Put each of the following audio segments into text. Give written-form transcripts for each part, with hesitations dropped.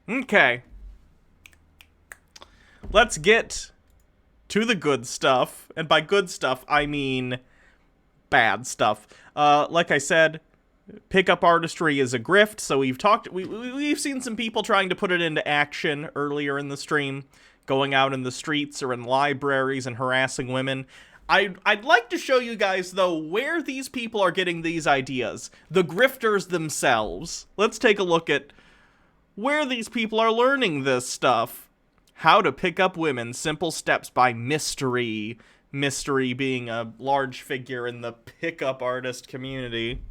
Okay. Let's get to the good stuff. And by good stuff, I mean bad stuff. Like I said, pickup artistry is a grift, so we've seen some people trying to put it into action earlier in the stream, going out in the streets or in libraries and harassing women. I'd like to show you guys, though, where these people are getting these ideas. The grifters themselves. Let's take a look at where these people are learning this stuff. How to pick up women, simple steps by Mystery. Mystery being a large figure in the pickup artist community.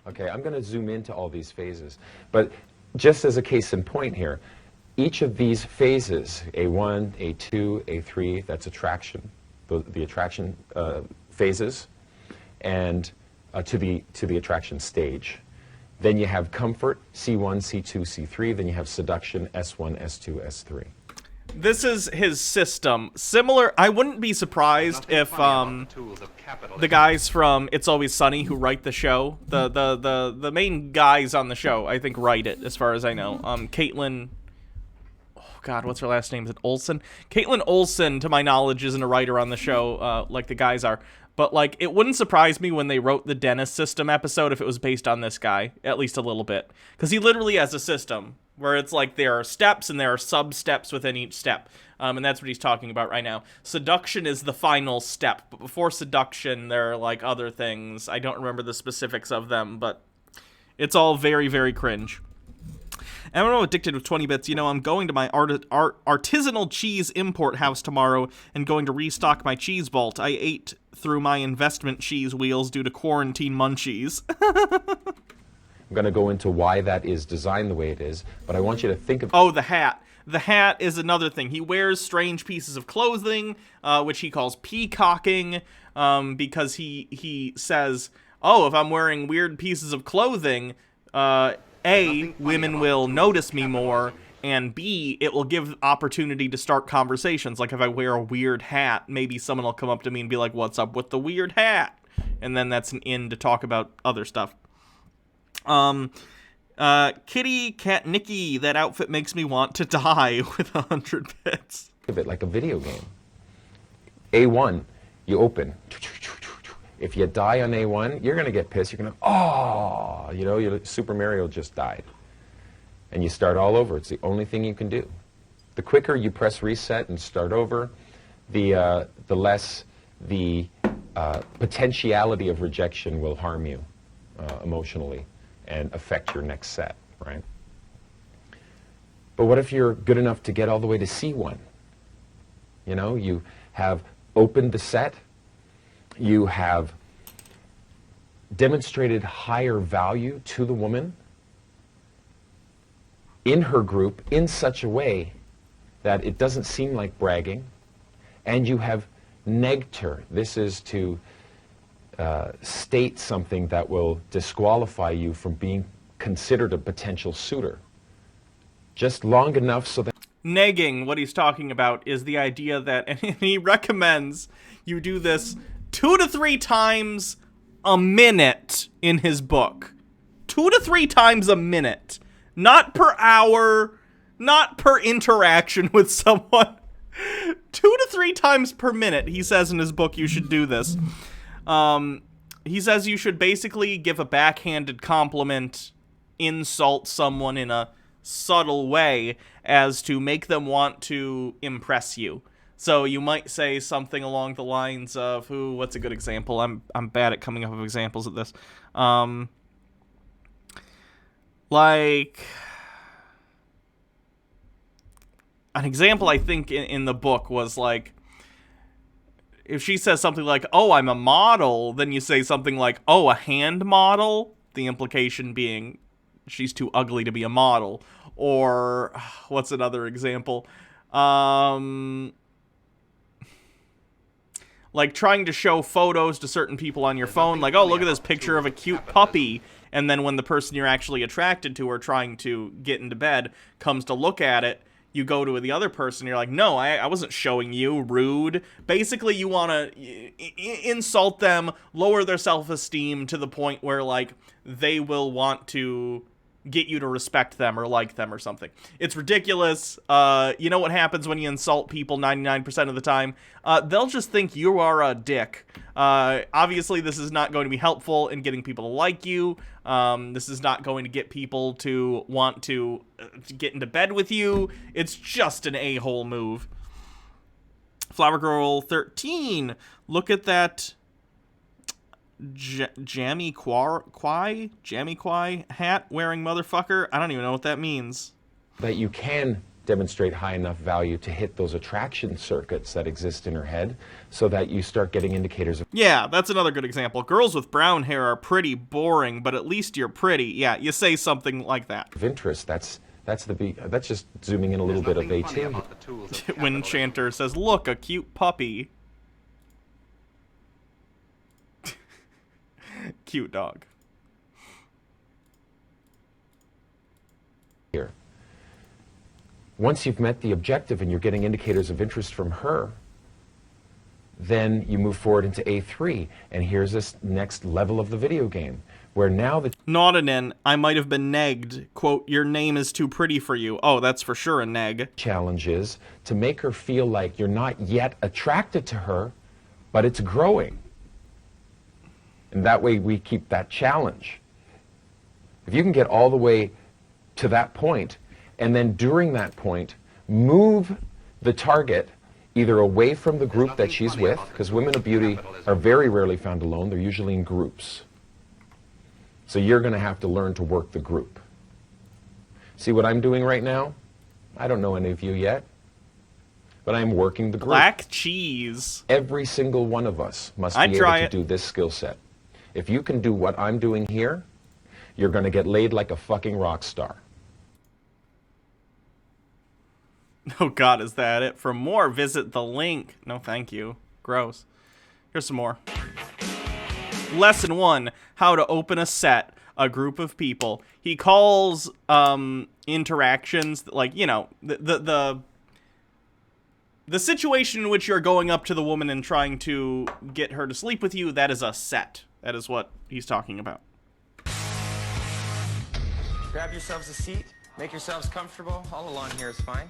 Okay, I'm going to zoom into all these phases. But just as a case in point here, each of these phases, A1, A2, A3, that's attraction, the attraction phases, and to the attraction stage. Then you have comfort, C1, C2, C3. Then you have seduction, S1, S2, S3. This is his system. Similar, I wouldn't be surprised if the guys from It's Always Sunny who write the show, the main guys on the show, I think, write it, as far as I know. Caitlin, oh god, what's her last name? Is it Olsen? Caitlin Olsen, to my knowledge, isn't a writer on the show like the guys are. But, like, it wouldn't surprise me when they wrote the Dennis System episode if it was based on this guy, at least a little bit. Because he literally has a system where it's like there are steps and there are sub-steps within each step. And that's what he's talking about right now. Seduction is the final step, but before seduction, there are, like, other things. I don't remember the specifics of them, but it's all very, very cringe. And I'm addicted with 20 bits. You know, I'm going to my artisanal cheese import house tomorrow and going to restock my cheese vault. I ate through my investment cheese wheels due to quarantine munchies. I'm going to go into why that is designed the way it is, but I want you to think of... Oh, the hat. The hat is another thing. He wears strange pieces of clothing, which he calls peacocking, because he says, oh, if I'm wearing weird pieces of clothing, A, women will notice me more, and B, it will give opportunity to start conversations. Like if I wear a weird hat, maybe someone will come up to me and be like, what's up with the weird hat? And then that's an in to talk about other stuff. Kitty Cat Nikki, that outfit makes me want to die with 100 bits. A bit like a video game. A1, you open. If you die on A1, you're going to get pissed. You're going to, oh, you know, Super Mario just died. And you start all over. It's the only thing you can do. The quicker you press reset and start over, the less the potentiality of rejection will harm you emotionally and affect your next set, right? But what if you're good enough to get all the way to C1? You know, you have opened the set, you have demonstrated higher value to the woman in her group in such a way that it doesn't seem like bragging, and you have negged her. This is to state something that will disqualify you from being considered a potential suitor. Just long enough so that... Negging, what he's talking about, is the idea that, and he recommends you do this 2 to 3 times a minute in his book. 2 to 3 times a minute. Not per hour, not per interaction with someone. 2 to 3 times per minute, he says in his book you should do this. He says you should basically give a backhanded compliment, insult someone in a subtle way as to make them want to impress you. So you might say something along the lines of, what's a good example? I'm bad at coming up with examples of this. Like, an example I think in the book was like, if she says something like, oh, I'm a model, then you say something like, oh, a hand model? The implication being she's too ugly to be a model. Or, what's another example? Like trying to show photos to certain people on your phone, like, oh, look at this picture of a cute puppy. And then when the person you're actually attracted to or trying to get into bed comes to look at it, you go to the other person, you're like, no, I wasn't showing you, rude. Basically, you want to insult them, lower their self-esteem to the point where, like, they will want to get you to respect them or like them or something. It's ridiculous. You know what happens when you insult people 99% of the time? They'll just think you are a dick. Obviously, this is not going to be helpful in getting people to like you. This is not going to get people to want to get into bed with you. It's just an a-hole move. Flower Girl 13. Look at that Jammy Quai hat wearing motherfucker. I don't even know what that means. That you can demonstrate high enough value to hit those attraction circuits that exist in her head so that you start getting indicators of... Yeah, that's another good example. Girls with brown hair are pretty boring, but at least you're pretty. Yeah, you say something like that. Of interest. That's just zooming in a little bit of A2. Winchanter says, look, a cute puppy. Cute dog. Here. Once you've met the objective and you're getting indicators of interest from her, then you move forward into A3, and here's this next level of the video game, where now the... Nautanen, I might have been negged. Quote, your name is too pretty for you. Oh, that's for sure a neg. Challenge is to make her feel like you're not yet attracted to her, but it's growing. And that way we keep that challenge. If you can get all the way to that point, and then during that point, move the target either away from the group that she's with, because women of beauty are very rarely found alone, they're usually in groups. So you're going to have to learn to work the group. See what I'm doing right now? I don't know any of you yet, but I'm working the group. Black cheese. Every single one of us must be able to do this skill set. If you can do what I'm doing here, you're going to get laid like a fucking rock star. Oh God, is that it? For more, visit the link. No, thank you. Gross. Here's some more. Lesson 1, how to open a set, a group of people. He calls interactions, like, you know, the situation in which you're going up to the woman and trying to get her to sleep with you, that is a set. That is what he's talking about. Grab yourselves a seat. Make yourselves comfortable. All along here is fine.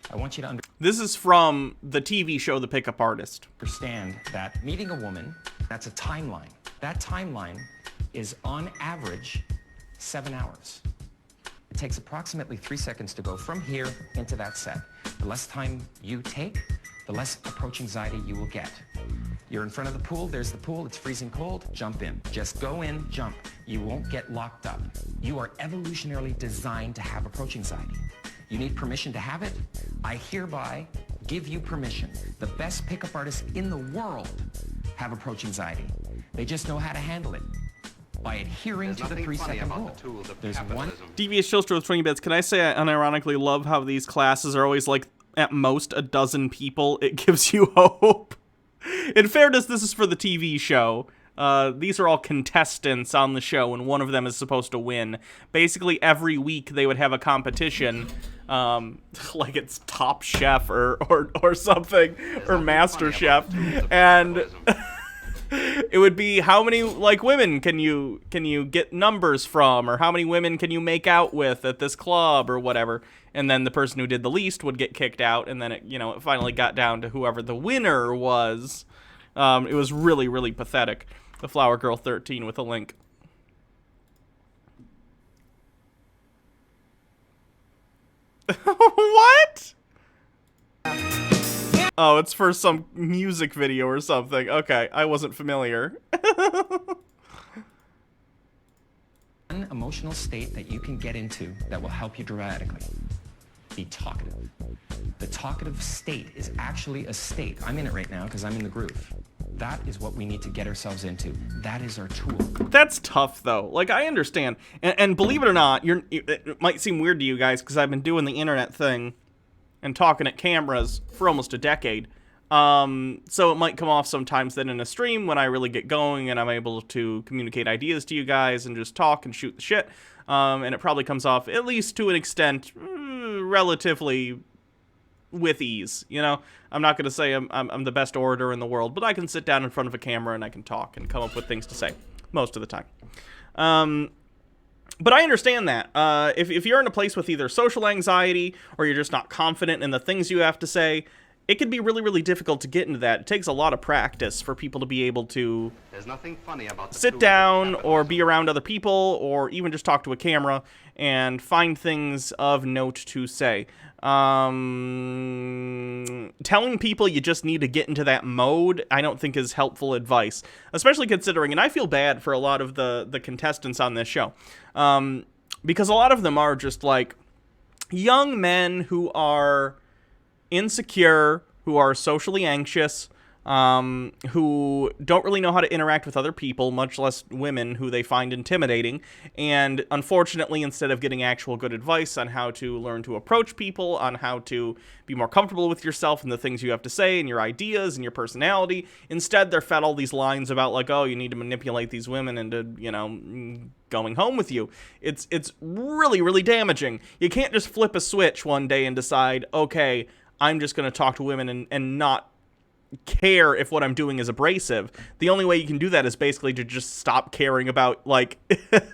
I want you to This is from the TV show The Pickup Artist. understand that meeting a woman, that's a timeline. That timeline is on average 7 hours. It takes approximately 3 seconds to go from here into that set. The less time you take, the less approach anxiety you will get. You're in front of the pool, there's the pool, it's freezing cold, jump in. Just go in, jump. You won't get locked up. You are evolutionarily designed to have approach anxiety. You need permission to have it? I hereby give you permission. The best pickup artists in the world have approach anxiety. They just know how to handle it by adhering to the 3-second rule. There's one... Devious Chilster with 20 bits. Can I say I unironically love how these classes are always like at most a dozen people? It gives you hope. In fairness, this is for the TV show. These are all contestants on the show, and one of them is supposed to win. Basically, every week they would have a competition, like it's Top Chef or something, or Master Chef, and it would be how many like women can you get numbers from, or how many women can you make out with at this club or whatever. And then the person who did the least would get kicked out, and then it finally got down to whoever the winner was. It was really, really pathetic. The Flower Girl 13 with a link. What? Oh, it's for some music video or something. Okay, I wasn't familiar. One emotional state that you can get into that will help you dramatically. Be talkative. The talkative state is actually a state. I'm in it right now because I'm in the groove. That is what we need to get ourselves into. That is our tool. That's tough, though. Like, I understand. And believe it or not, it might seem weird to you guys because I've been doing the internet thing and talking at cameras for almost a decade. So it might come off sometimes that in a stream when I really get going and I'm able to communicate ideas to you guys and just talk and shoot the shit. And it probably comes off, at least to an extent, relatively with ease. You know, I'm not going to say I'm the best orator in the world, but I can sit down in front of a camera and I can talk and come up with things to say most of the time. But I understand that. If you're in a place with either social anxiety or you're just not confident in the things you have to say, it can be really, really difficult to get into that. It takes a lot of practice for people to be able to sit down or be around other people or even just talk to a camera and find things of note to say. Telling people you just need to get into that mode, I don't think is helpful advice, especially considering, and I feel bad for a lot of the contestants on this show, because a lot of them are just like young men who are insecure, who are socially anxious, who don't really know how to interact with other people, much less women who they find intimidating. And unfortunately, instead of getting actual good advice on how to learn to approach people, on how to be more comfortable with yourself and the things you have to say and your ideas and your personality, instead they're fed all these lines about like, oh, you need to manipulate these women into, you know, going home with you. It's really, really damaging. You can't just flip a switch one day and decide, okay, I'm just going to talk to women and not care if what I'm doing is abrasive. The only way you can do that is basically to just stop caring about, like,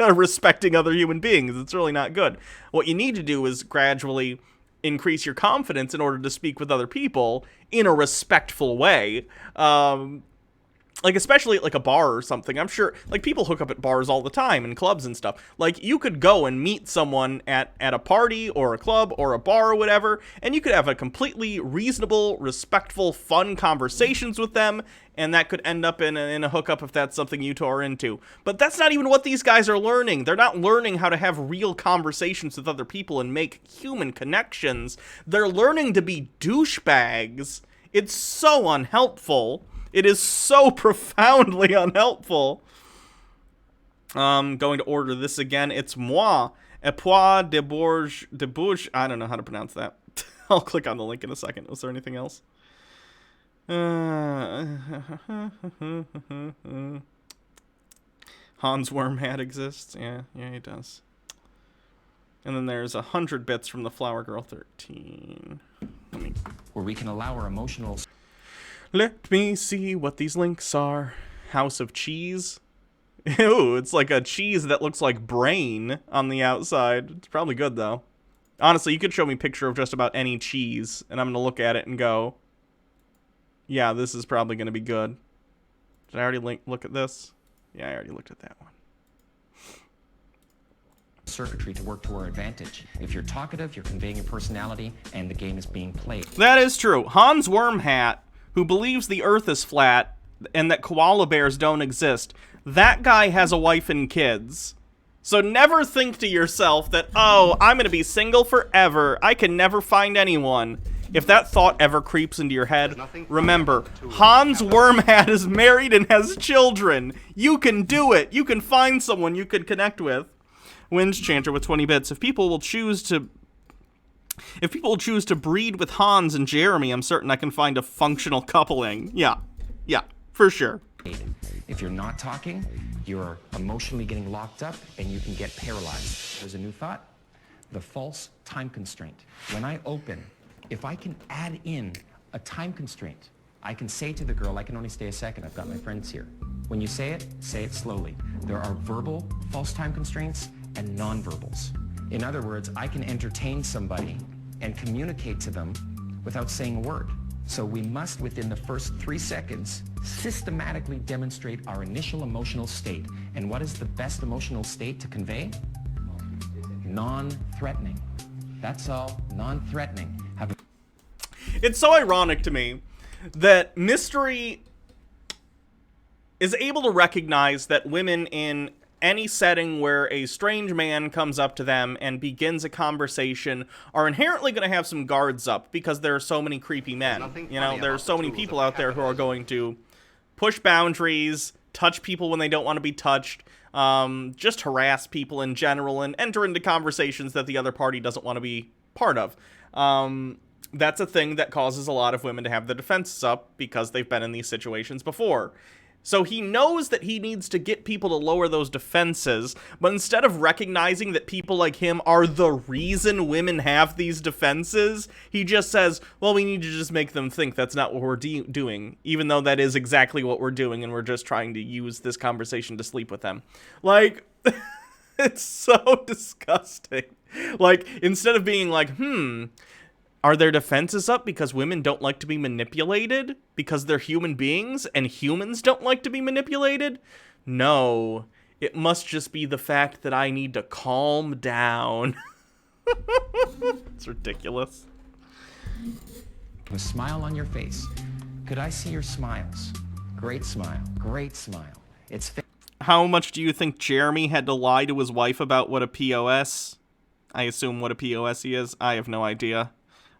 respecting other human beings. It's really not good. What you need to do is gradually increase your confidence in order to speak with other people in a respectful way. Like, especially at, like, a bar or something. I'm sure, like, people hook up at bars all the time and clubs and stuff. Like, you could go and meet someone at a party or a club or a bar or whatever, and you could have a completely reasonable, respectful, fun conversations with them, and that could end up in a hookup if that's something you two are into. But that's not even what these guys are learning. They're not learning how to have real conversations with other people and make human connections. They're learning to be douchebags. It's so unhelpful. It is so profoundly unhelpful. Going to order this again. It's moi. Epois de Bourges. I don't know how to pronounce that. I'll click on the link in a second. Was there anything else? Hans Wormhat exists. Yeah, he does. And then there's 100 bits from the Flower Girl 13. Where we can allow our emotional... Let me see what these links are. House of Cheese. Ew, it's like a cheese that looks like brain on the outside. It's probably good, though. Honestly, you could show me a picture of just about any cheese, and I'm going to look at it and go, yeah, this is probably going to be good. Did I already look at this? Yeah, I already looked at that one. Circuitry to work to our advantage. If you're talkative, you're conveying your personality, and the game is being played. That is true. Hans Wormhat, who believes the earth is flat and that koala bears don't exist, that guy has a wife and kids. So never think to yourself that, oh, I'm going to be single forever. I can never find anyone. If that thought ever creeps into your head, remember, Hans Wormhat is married and has children. You can do it. You can find someone you could connect with. Winds Chanter with 20 bits. If people will choose to breed with Hans and Jeremy, I'm certain I can find a functional coupling. Yeah, for sure. If you're not talking, you're emotionally getting locked up and you can get paralyzed. There's a new thought, the false time constraint. When I open, if I can add in a time constraint, I can say to the girl, I can only stay a second, I've got my friends here. When you say it slowly. There are verbal false time constraints and non-verbals. In other words, I can entertain somebody and communicate to them without saying a word. So we must, within the first 3 seconds, systematically demonstrate our initial emotional state. And what is the best emotional state to convey? Non-threatening. That's all. Non-threatening. It's so ironic to me that Mystery is able to recognize that women in any setting where a strange man comes up to them and begins a conversation are inherently going to have some guards up because there are so many creepy men. You know, there are so many people out there who are going to push boundaries, touch people when they don't want to be touched, just harass people in general, and enter into conversations that the other party doesn't want to be part of. That's a thing that causes a lot of women to have their defenses up because they've been in these situations before. So he knows that he needs to get people to lower those defenses, but instead of recognizing that people like him are the reason women have these defenses, he just says, well, we need to just make them think that's not what we're doing, even though that is exactly what we're doing, and we're just trying to use this conversation to sleep with them. Like, it's so disgusting. Like, instead of being like, are their defenses up because women don't like to be manipulated? Because they're human beings and humans don't like to be manipulated? No, it must just be the fact that I need to calm down. It's ridiculous. A smile on your face. Could I see your smiles? Great smile. Great smile. It's How much do you think Jeremy had to lie to his wife about what a POS? I assume what a POS he is. I have no idea.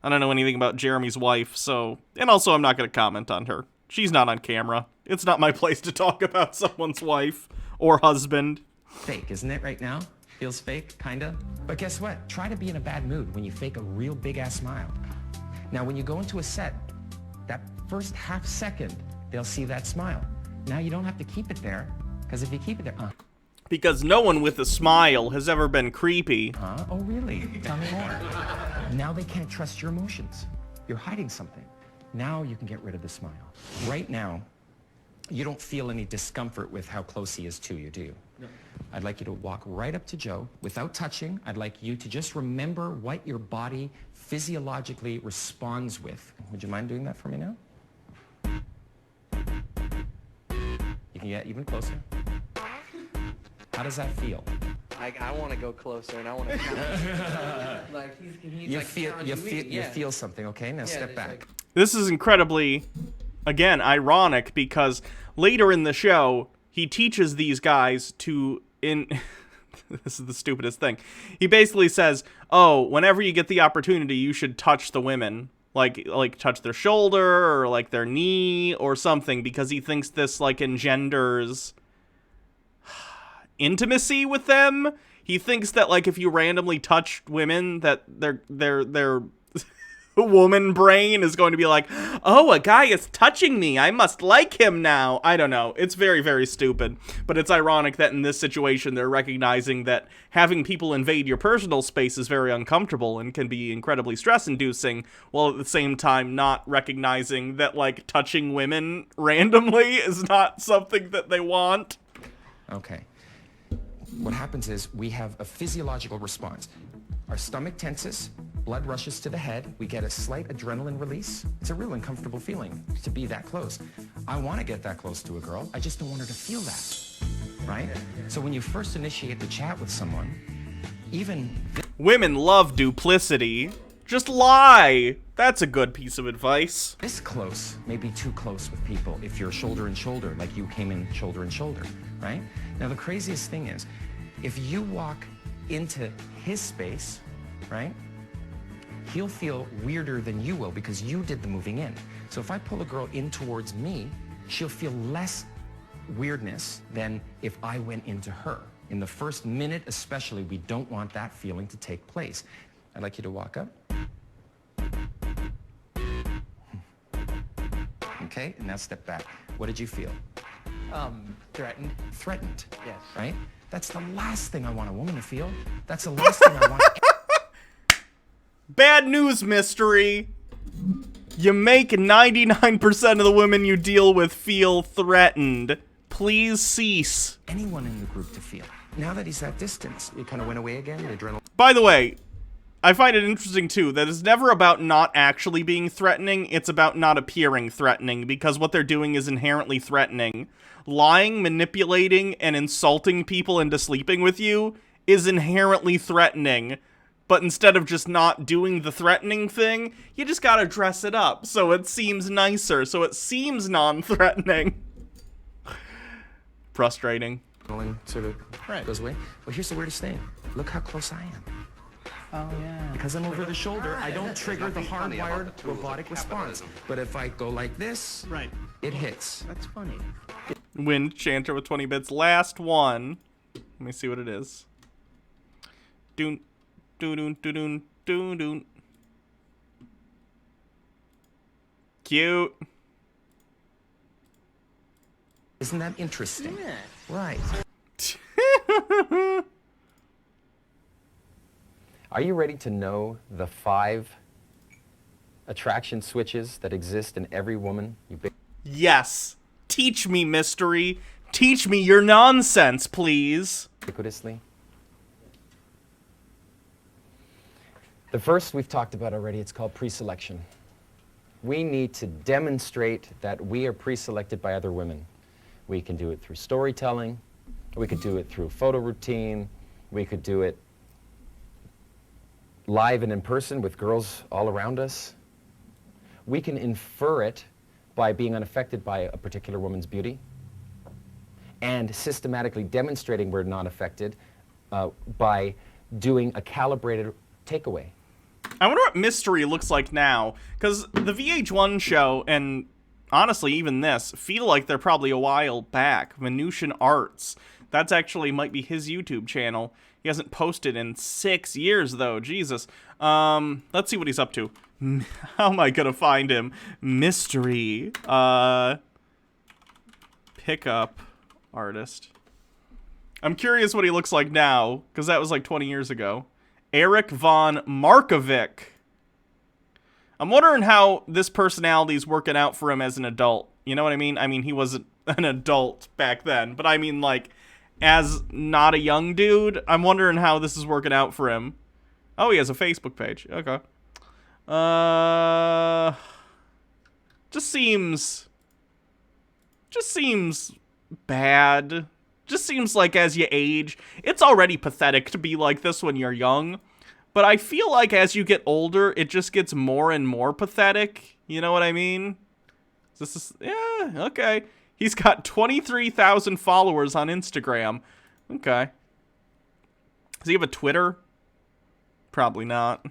I don't know anything about Jeremy's wife, so... And also, I'm not going to comment on her. She's not on camera. It's not my place to talk about someone's wife or husband. fake, isn't it, right now? Feels fake, kinda. But guess what? Try to be in a bad mood when you fake a real big-ass smile. Now, when you go into a set, that first half second, they'll see that smile. Now, you don't have to keep it there, because if you keep it there, Because no one with a smile has ever been creepy. Huh? Oh, really? Tell me more. Now they can't trust your emotions. You're hiding something. Now you can get rid of the smile. Right now, you don't feel any discomfort with how close he is to you, do you? No. I'd like you to walk right up to Joe without touching. I'd like you to just remember what your body physiologically responds with. Would you mind doing that for me now? You can get even closer. How does that feel? I want to go closer, and I want to. Like he's You like, feel something. Okay, now step back. Like... This is incredibly, again, ironic because later in the show he teaches these guys to this is the stupidest thing. He basically says, "Oh, whenever you get the opportunity, you should touch the women." Like touch their shoulder or like their knee or something, because he thinks this like engenders intimacy with them. He thinks that like if you randomly touch women, that their woman brain is going to be like, oh, a guy is touching me, I must like him now. I don't know. It's very, very stupid. But it's ironic that in this situation they're recognizing that having people invade your personal space is very uncomfortable and can be incredibly stress-inducing, while at the same time not recognizing that like touching women randomly is not something that they want. Okay. What happens is we have a physiological response. Our stomach tenses, blood rushes to the head, we get a slight adrenaline release. It's a real uncomfortable feeling to be that close. I want to get that close to a girl, I just don't want her to feel that, right? So when you first initiate the chat with someone, even... Women love duplicity. Just lie. That's a good piece of advice. This close may be too close with people if you're shoulder and shoulder, like you came in shoulder and shoulder, right? Now the craziest thing is, if you walk into his space, right, he'll feel weirder than you will because you did the moving in. So if I pull a girl in towards me, she'll feel less weirdness than if I went into her. In the first minute especially, we don't want that feeling to take place. I'd like you to walk up. Okay, and now step back. What did you feel? Threatened. Threatened. Yes. Right? That's the last thing I want a woman to feel. That's the last thing I want. Bad news, mystery. You make 99% of the women you deal with feel threatened. Please cease. Anyone in the group to feel. Now that he's that distance, it kind of went away again, the adrenaline. By the way, I find it interesting, too, that it's never about not actually being threatening, it's about not appearing threatening, because what they're doing is inherently threatening. Lying, manipulating, and insulting people into sleeping with you is inherently threatening. But instead of just not doing the threatening thing, you just gotta dress it up, so it seems nicer, so it seems non-threatening. Frustrating. Sort of goes away. Well, here's the weirdest thing. Look how close I am. Oh yeah. Because I'm over the shoulder, I don't trigger the hardwired robotic response. But if I go like this, Right. it hits. That's funny. Wind Chanter with 20 bits. Last one. Let me see what it is. Doon, doon, doon, doon, doon, doon. Cute. Isn't that interesting? Yeah. Right. Are you ready to know the 5 attraction switches that exist in every woman Yes. Teach me, mystery. Teach me your nonsense, please. ubiquitously? The first we've talked about already, it's called pre-selection. We need to demonstrate that we are pre-selected by other women. We can do it through storytelling, we could do it through photo routine, we could do it live and in person with girls all around us. We can infer it by being unaffected by a particular woman's beauty and systematically demonstrating we're not affected by doing a calibrated takeaway. I wonder what mystery looks like now, because the VH1 show, and honestly even this, feel like they're probably a while back. Venusian Arts. That's actually might be his YouTube channel. He hasn't posted in 6 years, though. Jesus. Let's see what he's up to. How am I gonna find him? Mystery. Pickup artist. I'm curious what he looks like now, because that was like 20 years ago. Eric von Markovic. I'm wondering how this personality's working out for him as an adult. You know what I mean? I mean, he wasn't an adult back then, but I mean, like, as not a young dude, I'm wondering how this is working out for him. Oh, he has a Facebook page. Okay. Just seems bad. Just seems like as you age, it's already pathetic to be like this when you're young. But I feel like as you get older, it just gets more and more pathetic. You know what I mean? This is, yeah, okay. He's got 23,000 followers on Instagram. Okay. Does he have a Twitter? Probably not.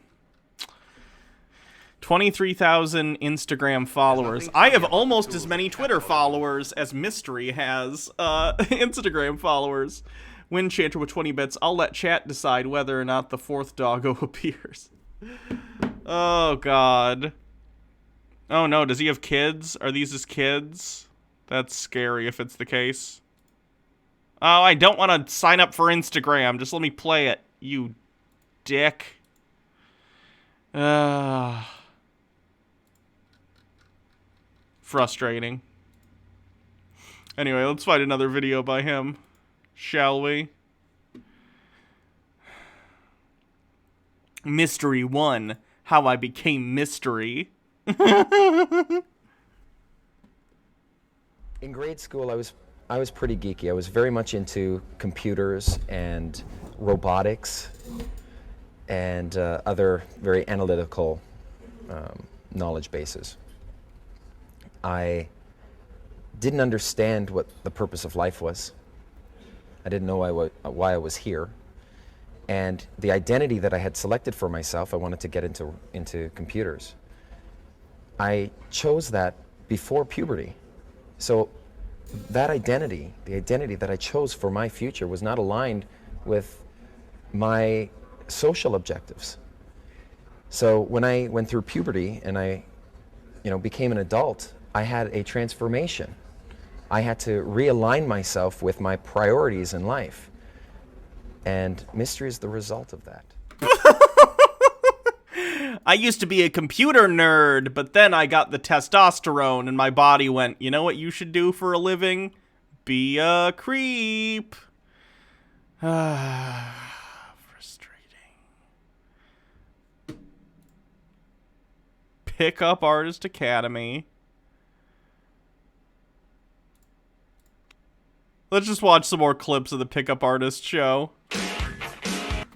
23,000 Instagram followers. I have almost as many Twitter followers as Mystery has Instagram followers. Win Chanter with 20 bits. I'll let chat decide whether or not the 4th doggo appears. Oh, God. Oh, no. Does he have kids? Are these his kids? That's scary if it's the case. Oh, I don't want to sign up for Instagram. Just let me play it, you dick. Frustrating. Anyway, let's find another video by him, shall we? Mystery 1, How I Became Mystery. In grade school, I was pretty geeky. I was very much into computers and robotics and other very analytical knowledge bases. I didn't understand what the purpose of life was. I didn't know why I was here. And the identity that I had selected for myself, I wanted to get into computers. I chose that before puberty. So that identity, the identity that I chose for my future, was not aligned with my social objectives. So when I went through puberty and I, became an adult, I had a transformation. I had to realign myself with my priorities in life. And Mystery is the result of that. I used to be a computer nerd, but then I got the testosterone and my body went, you know what you should do for a living? Be a creep. Frustrating. Pickup Artist Academy. Let's just watch some more clips of the Pickup Artist show.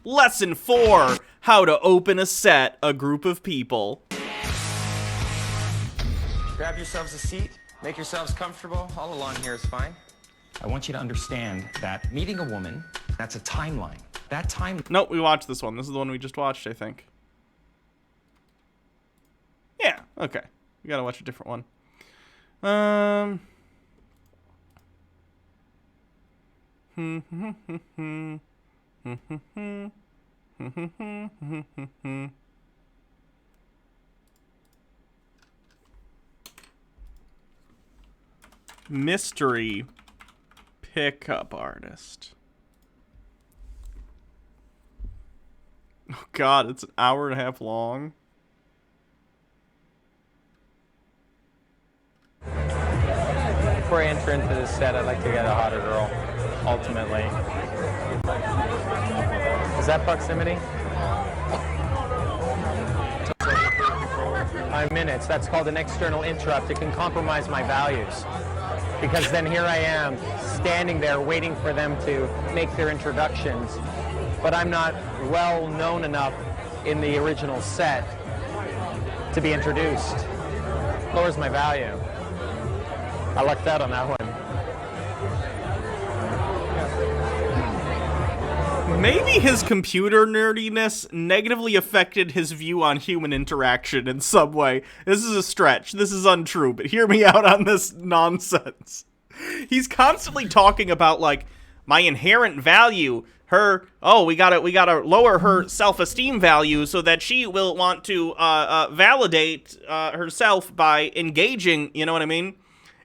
Lesson 4, how to open a set, a group of people. Grab yourselves a seat. Make yourselves comfortable. All along here is fine. I want you to understand that meeting a woman, that's a timeline. That time... Nope, we watched this one. This is the one we just watched, I think. Yeah, okay. We gotta watch a different one. Mystery Pickup artist. Oh God, it's an hour and a half long. Before I enter into this set, I'd like to get a hotter girl, ultimately. Is that proximity? 5 minutes. That's called an external interrupt. It can compromise my values. Because then here I am, standing there waiting for them to make their introductions. But I'm not well known enough in the original set to be introduced. Lowers my value. I lucked out on that one. Maybe his computer nerdiness negatively affected his view on human interaction in some way. This is a stretch. This is untrue, but hear me out on this nonsense. He's constantly talking about, like, my inherent value, her, oh, we gotta lower her self-esteem value so that she will want to validate herself by engaging, you know what I mean?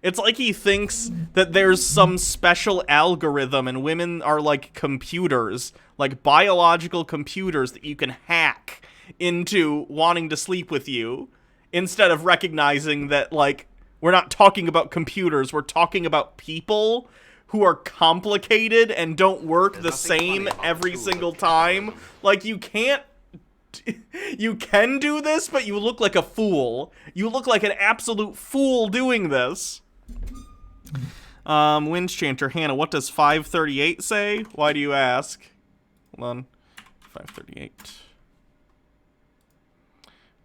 It's like he thinks that there's some special algorithm and women are like computers, like biological computers that you can hack into wanting to sleep with you, instead of recognizing that, like, we're not talking about computers, we're talking about people who are complicated and don't work the same every single time. Like, you can do this, but you look like a fool. You look like an absolute fool doing this. Winds Chanter, Hannah, what does 538 say? Why do you ask? Hold on. 538.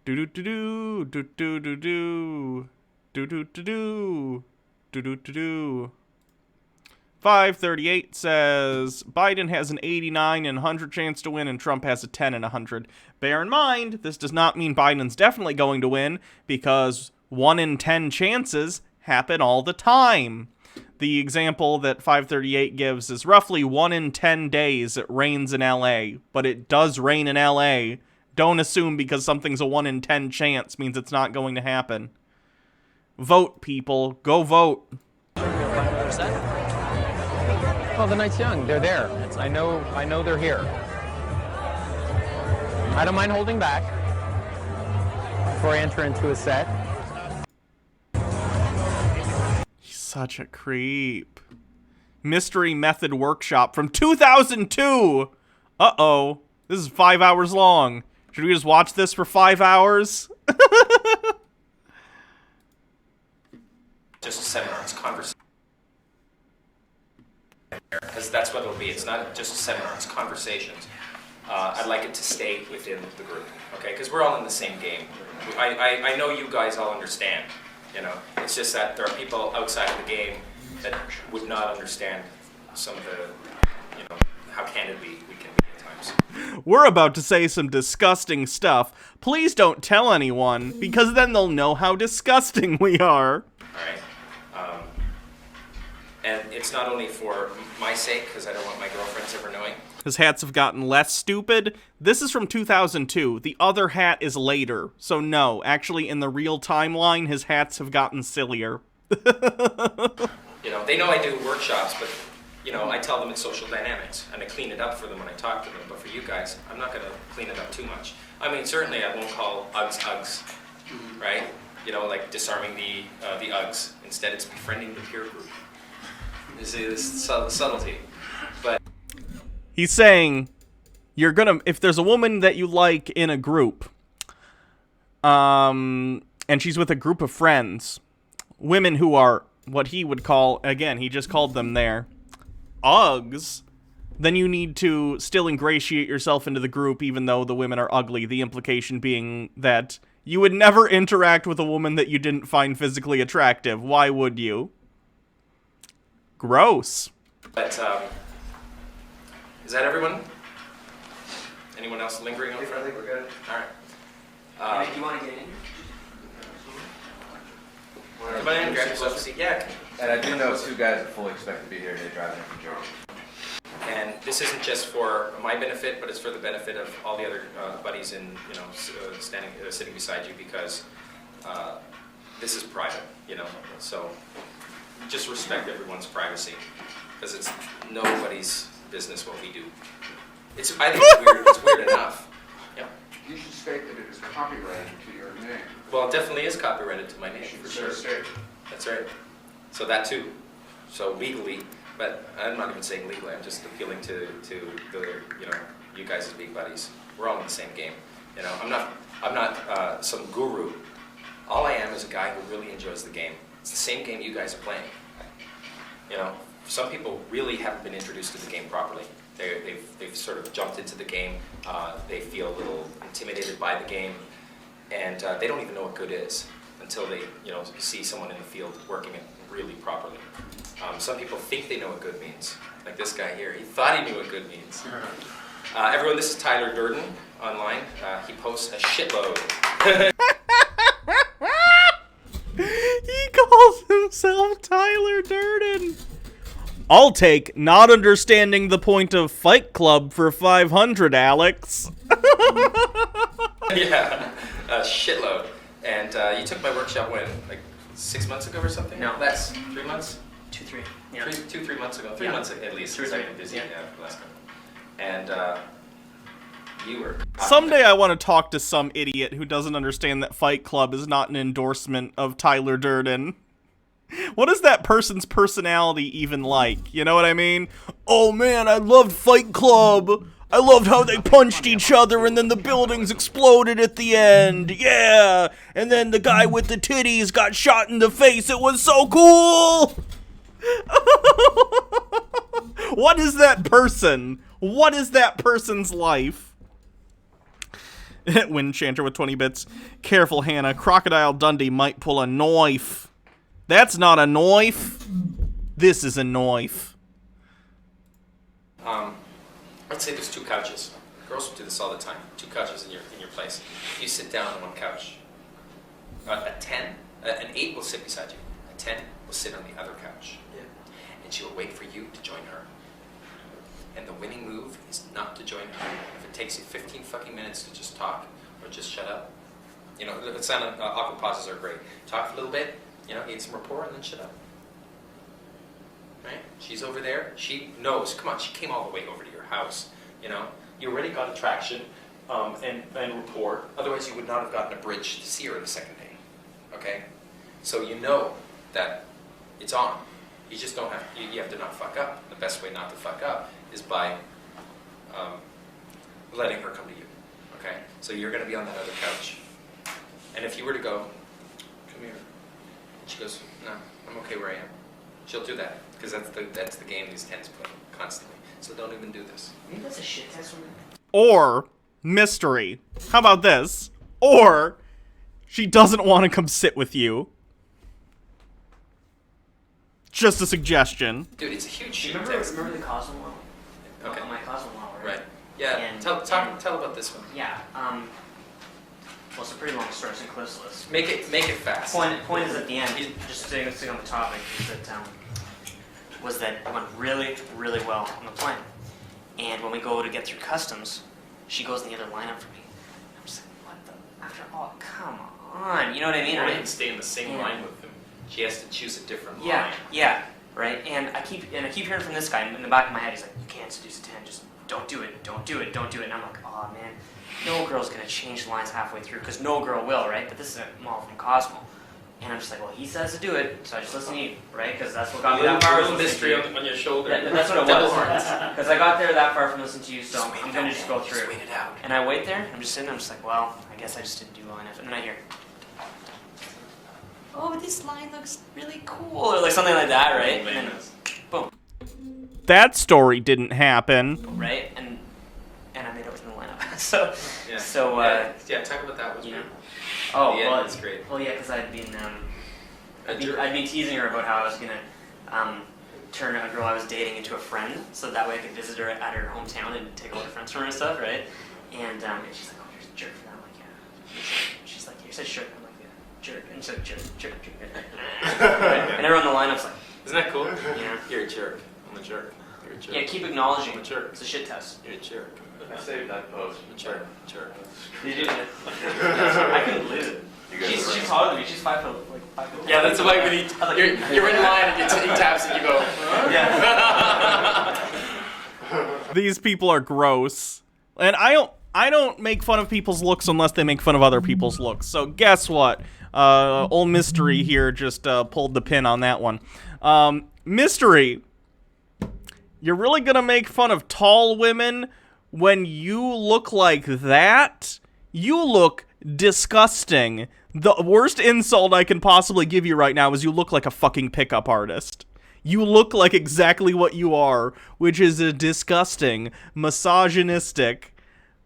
Do-do-do-do, do-do-do-do, do-do-do-do, do-do-do-do. 538 says, Biden has an 89 and 100 chance to win, and Trump has a 10 and 100. Bear in mind, this does not mean Biden's definitely going to win, because 1 in 10 chances happen all the time. The example that 538 gives is roughly 1 in 10 days it rains in LA, but it does rain in LA. Don't assume because something's a 1 in 10 chance means it's not going to happen. Vote, people. Go vote. Well, the night's young. They're there. I know they're here. I don't mind holding back before I enter into a set. He's such a creep. Mystery Method Workshop from 2002. Uh-oh. This is 5 hours long. Should we just watch this for 5 hours? Just a seminar, it's conversation. Because that's what it'll be. It's not just a seminar, it's conversations. I'd like it to stay within the group, okay? Because we're all in the same game. I know you guys all understand, you know? It's just that there are people outside of the game that would not understand some of the, you know, how candid we can be at times. We're about to say some disgusting stuff. Please don't tell anyone, because then they'll know how disgusting we are. Alright? And it's not only for my sake, because I don't want my girlfriends ever knowing. His hats have gotten less stupid. This is from 2002. The other hat is later. So no, actually in the real timeline, his hats have gotten sillier. You know, they know I do workshops, but, you know, I tell them it's social dynamics, and I clean it up for them when I talk to them. But for you guys, I'm not going to clean it up too much. I mean, certainly I won't call Uggs, right? You know, like disarming the Uggs. Instead, it's befriending the peer group. You see this subtlety. But he's saying, you're gonna, if there's a woman that you like in a group, and she's with a group of friends, women who are what he would call, again, he just called them there, Uggs, then you need to still ingratiate yourself into the group even though the women are ugly. The implication being that you would never interact with a woman that you didn't find physically attractive. Why would you? Gross. But, is that everyone? Anyone else lingering on the front? I think we're good. All right. Do you want to get in? Come on in, grab yourself a seat. Yeah. And I do know 2 guys that fully expect to be here today driving from Georgia. And this isn't just for my benefit, but it's for the benefit of all the other buddies in, you know, sitting beside you, because this is private, you know. So just respect everyone's privacy. because it's nobody's business what we do. I think it's weird. It's weird enough. Yeah. You should state that it is copyrighted to your name. Well, it definitely is copyrighted to my name, for sure. That's right. So that too. So legally, but I'm not even saying legally. I'm just appealing to the you guys as big buddies. We're all in the same game. I'm not some guru. All I am is a guy who really enjoys the game. It's the same game you guys are playing. Some people really haven't been introduced to the game properly. They've sort of jumped into the game. They feel a little intimidated by the game, and they don't even know what good is until they see someone in the field working it really properly. Some people think they know what good means. Like this guy here, he thought he knew what good means. Everyone, this is Tyler Durden online. He posts a shitload. He calls himself Tyler Durden. I'll take not understanding the point of Fight Club for 500, Alex. Yeah, a shitload. And you took my workshop when? Like 6 months ago or something? No. Less. 3 months? 2, 3. Yeah. 3 months ago. 3 Yeah. months at least. 3 or 3. I've been busy. Yeah. Last time. And you were. Someday I want to talk to some idiot who doesn't understand that Fight Club is not an endorsement of Tyler Durden. What is that person's personality even like? You know what I mean? Oh man, I loved Fight Club. I loved how they punched each other and then the buildings exploded at the end. Yeah. And then the guy with the titties got shot in the face. It was so cool. What is that person? What is that person's life? Windchanter with 20 bits. Careful, Hannah. Crocodile Dundee might pull a knife. That's not a knife. This is a knife. Let's say there's 2 couches. Girls do this all the time. 2 couches in your place. You sit down on one couch. A 10, an 8 will sit beside you. A 10 will sit on the other couch. Yeah. And she will wait for you to join her. And the winning move is not to join her. If it takes you 15 fucking minutes to just talk or just shut up, it's not awkward pauses are great. Talk for a little bit. Gain some rapport and then shut up. Right? She's over there. She knows. Come on, she came all the way over to your house. You already got attraction and rapport. Otherwise, you would not have gotten a bridge to see her the second day. Okay? So you know that it's on. You just don't have. You have to not fuck up. The best way not to fuck up is by letting her come to you. Okay? So you're going to be on that other couch. And if you were to go, come here. She goes, no, I'm okay where I am. She'll do that, because that's the game these 10s play constantly. So don't even do this. Maybe that's a shit test for me. Or mystery. How about this? Or she doesn't want to come sit with you. Just a suggestion. Dude, it's a huge shit Remember the Cosmo model? Okay. My Cosmo model, Right. Yeah. And- Tell about this one. Yeah. Well, it's a pretty long story, so close list. Make it fast. Point is at the end, just staying on the topic, is that it went really, really well on the plane. And when we go to get through customs, she goes in the other lineup for me. I'm just like, what the? After all, come on. You know what I mean? Or Right? even stay in the same line with him. She has to choose a different line. Yeah, right. And I keep hearing from this guy in the back of my head. He's like, you can't seduce a 10. Just don't do it. And I'm like, oh man. No girl's gonna change lines halfway through, because no girl will, right? But this is a model from Cosmo. And I'm just like, well, he says to do it, so I just listen to you, right? Because that's what got me that far. Little mystery on your shoulder. Yeah, that's what it was. Because I got there that far from listening to you, so I'm gonna just go through. Just wait it out. And I wait there, I'm just sitting there, I'm just like, well, I guess I just didn't do well enough. And then I hear, oh, this line looks really cool, or like something like that, right? And then, boom. That story didn't happen. Right? And I made it within the lineup. So, yeah, talk about that. you know. Oh, yeah, well, that's great. Well, yeah, because I'd been teasing her about how I was gonna turn a girl I was dating into a friend, so that way I could visit her at her hometown and take all her friends from her and stuff, right? And she's like, "Oh, you're a jerk for that." I'm like, "Yeah." She's like, "You said jerk." I'm like, "Yeah, jerk." And so jerk. Right? And everyone in the lineup's like, Isn't that cool? Yeah. You're a jerk. I'm a jerk. You're a jerk. "Yeah, keep acknowledging." I'm a jerk. It's a shit test. You're a jerk. I saved that post. I'm a jerk. Jerk. Did you? I couldn't believe it. She's taller than me. She's 5'10". Yeah, that's like when you're in line and he taps and you go, huh? Yeah. These people are gross. And I don't make fun of people's looks unless they make fun of other people's looks. So guess what? Old Mystery here just pulled the pin on that one. Mystery, you're really gonna make fun of tall women when you look like that? You look disgusting. The worst insult I can possibly give you right now is you look like a fucking pickup artist. You look like exactly what you are, which is a disgusting, misogynistic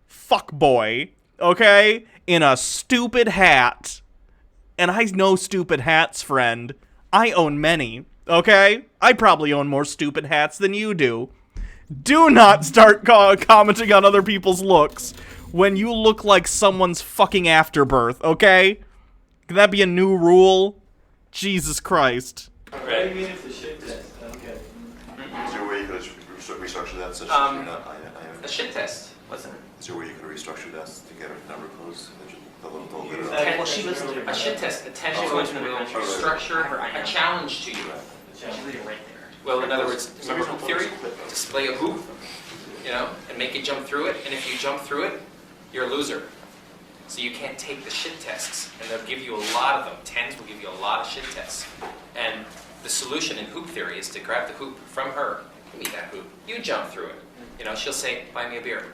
fuckboy, okay? In a stupid hat. And I know stupid hats, friend. I own many, okay? I probably own more stupid hats than you do. Do not start commenting on other people's looks when you look like someone's fucking afterbirth, okay? Can that be a new rule? Jesus Christ. What do you mean it's a shit test? I don't get it. Is there a way you could restructure that such A shit test. What's that? Is there a way you could restructure that to get a number close? Well, she listened to A shit test. Attention will structure a challenge to you. right there. Well, in other words, remember hoop theory? Display a hoop, and make you jump through it. And if you jump through it, you're a loser. So you can't take the shit tests. And they'll give you a lot of them. 10s will give you a lot of shit tests. And the solution in hoop theory is to grab the hoop from her. Give me that hoop. You jump through it. She'll say, buy me a beer.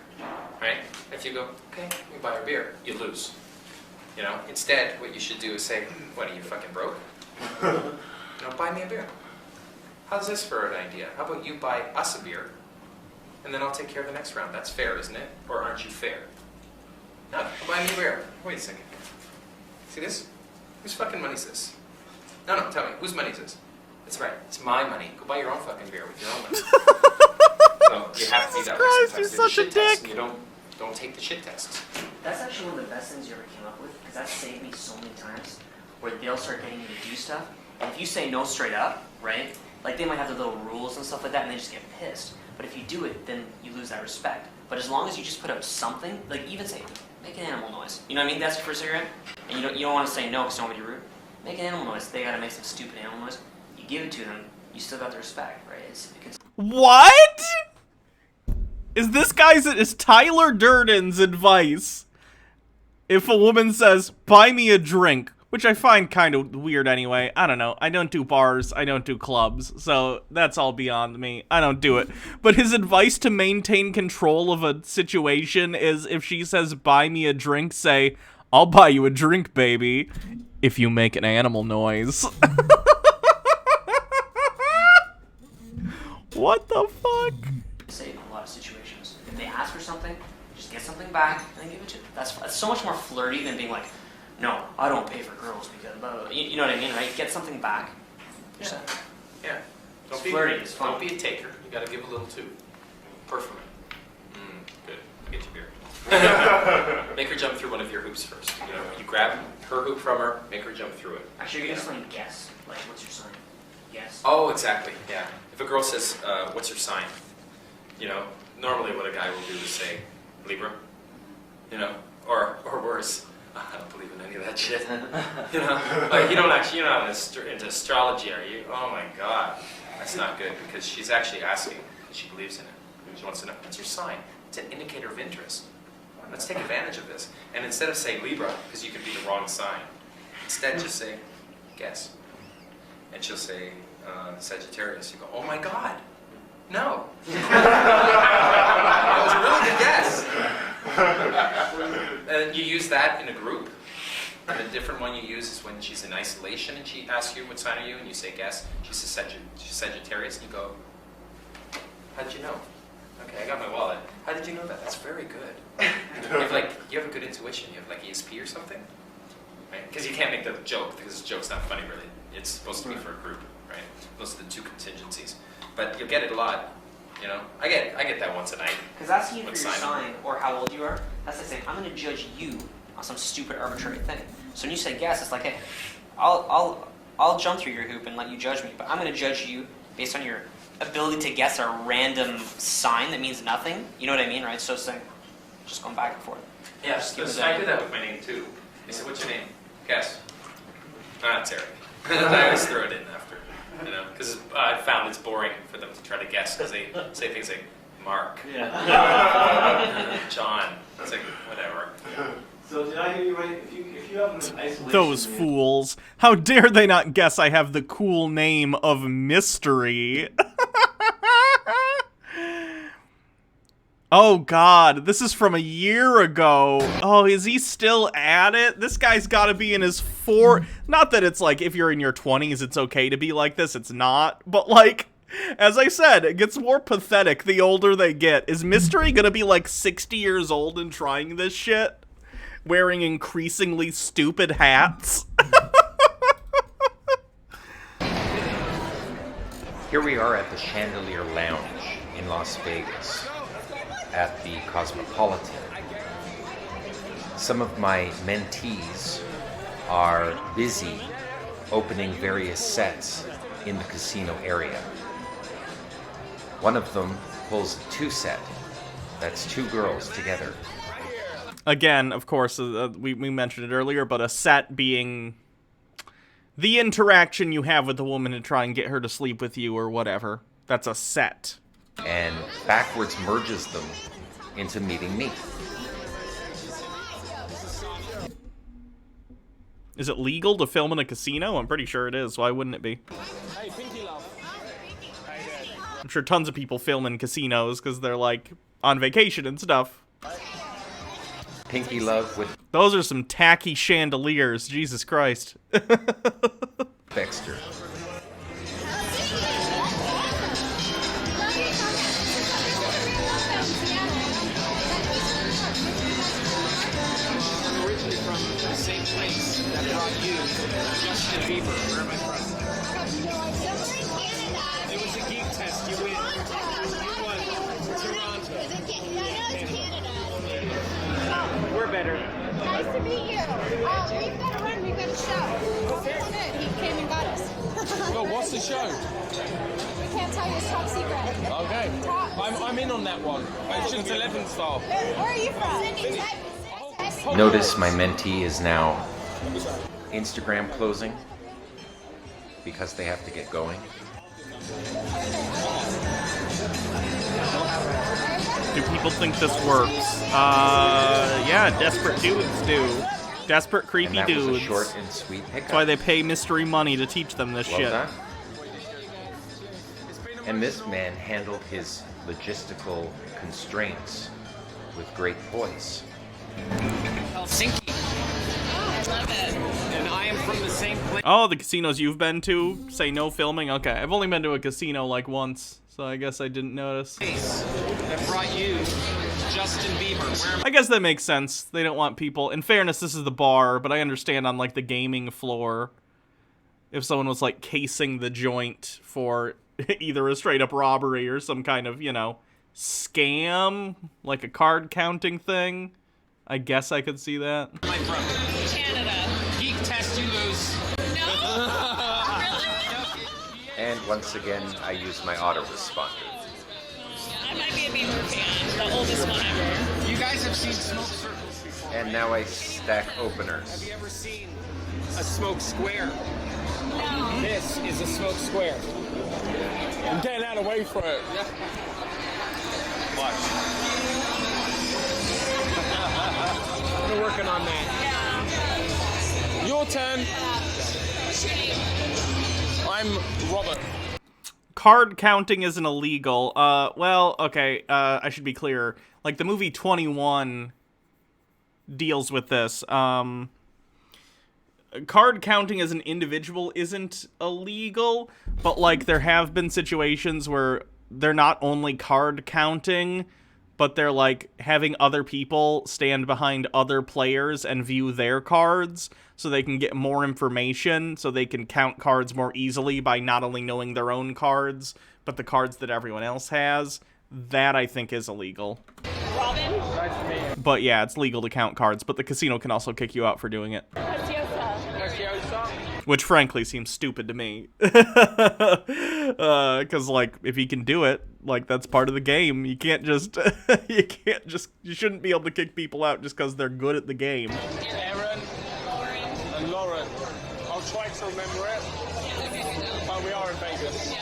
Right? If you go, okay, let me buy her a beer, you lose. Instead, what you should do is say, what, are you fucking broke? Buy me a beer. How's this for an idea? How about you buy us a beer, and then I'll take care of the next round. That's fair, isn't it? Or aren't you fair? No, buy me a beer. Wait a second. See this? Whose fucking money is this? No, tell me, whose money is this? That's right, it's my money. Go buy your own fucking beer with your own money. So you have to be that way sometimes. You're such a dick. You don't take the shit tests. That's actually one of the best things you ever came up with, because that saved me so many times, where they'll start getting you to do stuff, and if you say no straight up, right, like they might have the little rules and stuff like that, and they just get pissed. But if you do it, then you lose that respect. But as long as you just put up something, like even say, make an animal noise. You know what I mean? That's for a cigarette, and you don't want to say no because you don't want to be rude. Make an animal noise. They gotta make some stupid animal noise. You give it to them, you still got the respect, right? What? Is Tyler Durden's advice if a woman says, buy me a drink, which I find kind of weird anyway. I don't know. I don't do bars. I don't do clubs. So that's all beyond me. I don't do it. But his advice to maintain control of a situation is if she says, buy me a drink, say, I'll buy you a drink, baby, if you make an animal noise. What the fuck? Say in a lot of situations. If they ask for something, just get something back and then give it to them. That's so much more flirty than being like, no, I don't pay for girls because blah, blah, blah. You know what I mean, right? Get something back. Yeah. It's flirty. It's fun. Don't be a taker. You got to give a little too. Perfect. Good. I'll get you beer. Make her jump through one of your hoops first. You grab her hoop from her, make her jump through it. Actually, you're just like guess. Like, what's your sign? Guess. Oh, exactly. Yeah. If a girl says, "What's your sign?" Normally what a guy will do is say, "Libra." Or worse. I don't believe in any of that shit. Like you're not into astrology, are you? Oh my God, that's not good because she's actually asking and she believes in it. She wants to know, what's your sign? It's an indicator of interest. Let's take advantage of this. And instead of saying Libra, because you could be the wrong sign, instead just say, guess. And she'll say Sagittarius. You go, oh my God, no. That was a really good guess. And you use that in a group. And a different one you use is when she's in isolation and she asks you, what sign are you? And you say, guess. She says Sagittarius. And you go, how did you know? Okay, I got my wallet. How did you know that? That's very good. You have a good intuition. You have like ESP or something? Right? Because you can't make the joke, because the joke's not funny really. It's supposed to be for a group, right? Those are the two contingencies. But you'll get it a lot. I get that once a night. Because asking you for your sign or how old you are, that's like saying, I'm going to judge you on some stupid arbitrary thing. So when you say guess, it's like, hey, I'll jump through your hoop and let you judge me, but I'm going to judge you based on your ability to guess a random sign that means nothing. You know what I mean, right? So it's like, just going back and forth. Yeah, I do that with my name too. They said, what's your name? Guess. Ah, it's Eric. I always throw it in after, you know, because I found it's boring for them to try to guess because they say things like Mark, John. It's like whatever. So did I hear you right? If you have an isolation... Those fools. How dare they not guess I have the cool name of Mystery? Oh god, this is from a year ago. Oh, is he still at it? This guy's gotta be in his Not that it's like, if you're in your 20s, it's okay to be like this. It's not. But like, as I said, it gets more pathetic the older they get. Is Mystery gonna be like 60 years old and trying this shit? Wearing increasingly stupid hats? Here we are at the Chandelier Lounge in Las Vegas at the Cosmopolitan. Some of my mentees are busy opening various sets in the casino area. One of them pulls a 2-set. That's 2 girls together. Again, of course, we mentioned it earlier, but a set being the interaction you have with a woman to try and get her to sleep with you or whatever. That's a set. And backwards merges them into meeting me. Is it legal to film in a casino? I'm pretty sure it is. Why wouldn't it be? Hey, Pinky Love. I'm sure tons of people film in casinos because they're, like, on vacation and stuff. Pinky Love with... Those are some tacky chandeliers. Jesus Christ. Dexter. Originally from the same place that brought you, Justin Bieber. Where am I from? It was a geek test. You win. You won. Toronto. We're better. Nice to meet you. We've got to run. We've got a show. Good. He came and got us. Well, what's the show? We can't tell you. It's top secret. Okay. I'm in on that one. Ocean's 11 style. Where are you from? Notice my mentee is now Instagram closing because they have to get going. Do people think this works? Yeah, desperate dudes do. Desperate, creepy and that dudes. Was a short and sweet pickup. That's why they pay Mystery money to teach them this shit. That. And this man handled his logistical constraints with great poise. Helsinki. Oh, I love it. And I am from the same place. Oh, the casinos you've been to say no filming? Okay, I've only been to a casino like once, so I guess I didn't notice. That brought you, Justin Bieber. I guess that makes sense. They don't want people... In fairness, this is the bar, but I understand on, like, the gaming floor, if someone was, like, casing the joint for either a straight-up robbery or some kind of, you know, scam, like a card-counting thing, I guess I could see that. Am I from? Canada. Geek test, you lose. No? Really? And once again, I use my autoresponder. I might be a Bieber fan. The oldest one ever. You guys have seen smoke circles before. And now I stack openers. Have you ever seen a smoke square? No. This is a smoke square. I'm getting out of the way for it. Watch. We're working on that. Yeah. Your turn. I'm Robert. Card counting isn't illegal. Well, okay, I should be clear. Like, the movie 21 deals with this. Card counting as an individual isn't illegal, but, like, there have been situations where they're not only card counting, but they're, like, having other people stand behind other players and view their cards so they can get more information, so they can count cards more easily by not only knowing their own cards, but the cards that everyone else has. That, I think, is illegal. Robin? But, yeah, it's legal to count cards, but the casino can also kick you out for doing it. Which, frankly, seems stupid to me. Because, like, if you can do it, like, that's part of the game. You can't just, you shouldn't be able to kick people out just because they're good at the game. Aaron and Lauren, I'll try to to remember it. But we are in Vegas.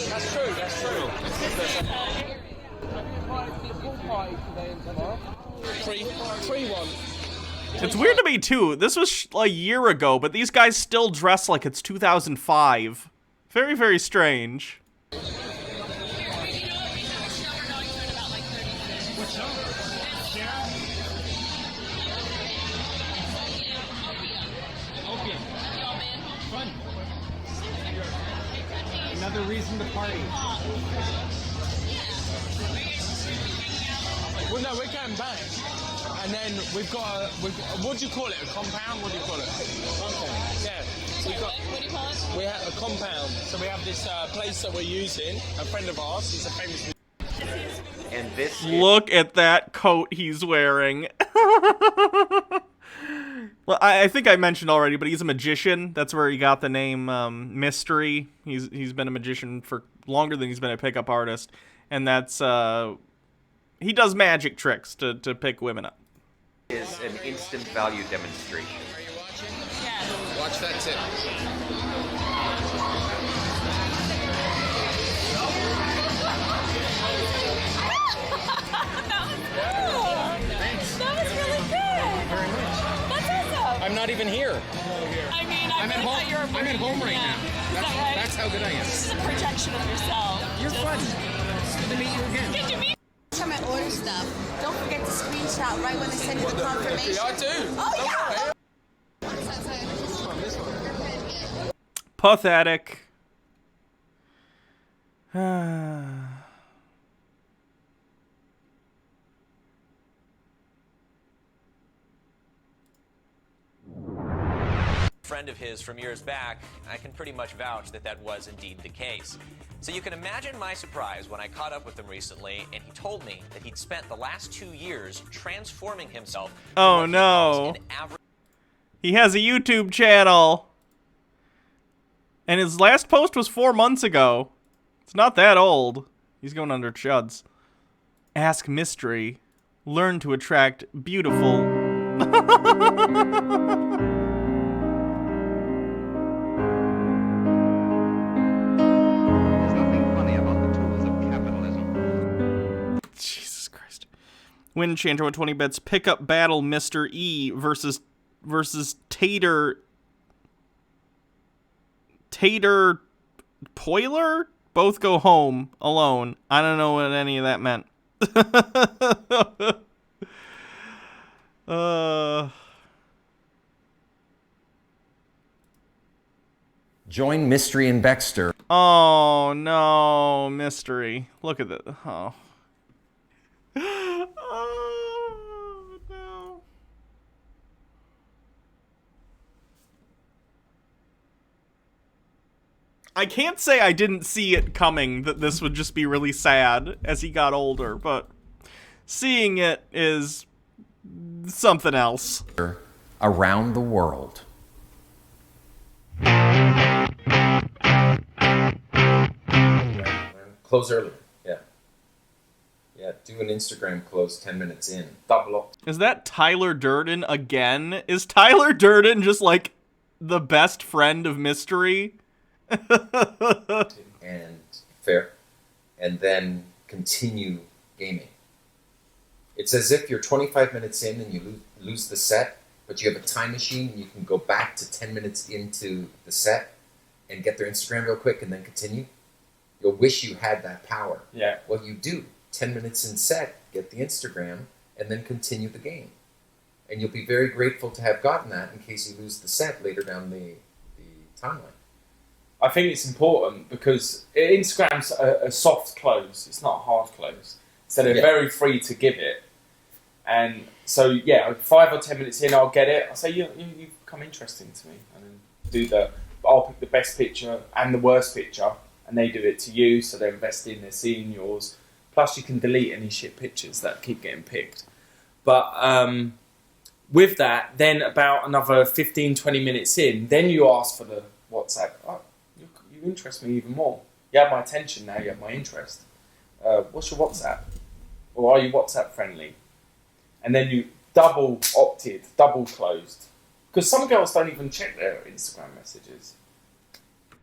That's true, that's true. Have you invited to the pool party today and tomorrow? Free one. It's weird to me, too. This was a year ago, but these guys still dress like it's 2005. Very, very strange. Another reason to party. Well, no, we're going back. And then we've got what do you call it? A compound? What do you call it? Compound. Yeah. So what do you call it? We have a compound. So we have this place that we're using. A friend of ours, he's a famous. And this. Look at that coat he's wearing. Well, I think I mentioned already, but he's a magician. That's where he got the name Mystery. He's been a magician for longer than he's been a pickup artist, and that's he does magic tricks to pick women up. Is an instant value demonstration. Watch that tip. I'm not even here. I mean, I'm at home. I'm at home right now. That's how good I am. This is a projection of yourself. You're fun. It's good to meet you again. Good to meet you. Time I order stuff, don't forget to screenshot right when I send you the confirmation. Yeah, I do. Oh, yeah. Pathetic. Friend of his from years back, I can pretty much vouch that that was indeed the case. So you can imagine my surprise when I caught up with him recently and he told me that he'd spent the last 2 years transforming himself. Oh no. He has a YouTube channel. And his last post was 4 months ago. It's not that old. He's going under chuds. Ask Mystery. Learn to attract beautiful. Win Chanter with 20 bits. Pickup battle Mr. E versus Tater Poiler? Both go home alone. I don't know what any of that meant. Join Mystery and Baxter. Oh no, Mystery. Look at that. Oh. Oh, no. I can't say I didn't see it coming that this would just be really sad as he got older, but seeing it is something else. Around the world. Close earlier. Yeah, do an Instagram close 10 minutes in. Double up. Is that Tyler Durden again? Is Tyler Durden just like the best friend of Mystery? And fair. And then continue gaming. It's as if you're 25 minutes in and you lose the set, but you have a time machine and you can go back to 10 minutes into the set and get their Instagram real quick and then continue. You'll wish you had that power. Yeah. Well, you do. 10 minutes in set, get the Instagram, and then continue the game. And you'll be very grateful to have gotten that in case you lose the set later down the timeline. I think it's important because Instagram's a soft close. It's not a hard close. So they're very free to give it. And so, yeah, 5 or 10 minutes in, I'll get it. I'll say, you've become interesting to me. And then I'll pick the best picture and the worst picture. And they do it to you, so they're investing, they're seeing yours. Plus, you can delete any shit pictures that keep getting picked. But with that, then about another 15, 20 minutes in, then you ask for the WhatsApp. Oh, you interest me even more. You have my attention now, you have my interest. What's your WhatsApp? Or are you WhatsApp friendly? And then double opted, double closed. Because some girls don't even check their Instagram messages.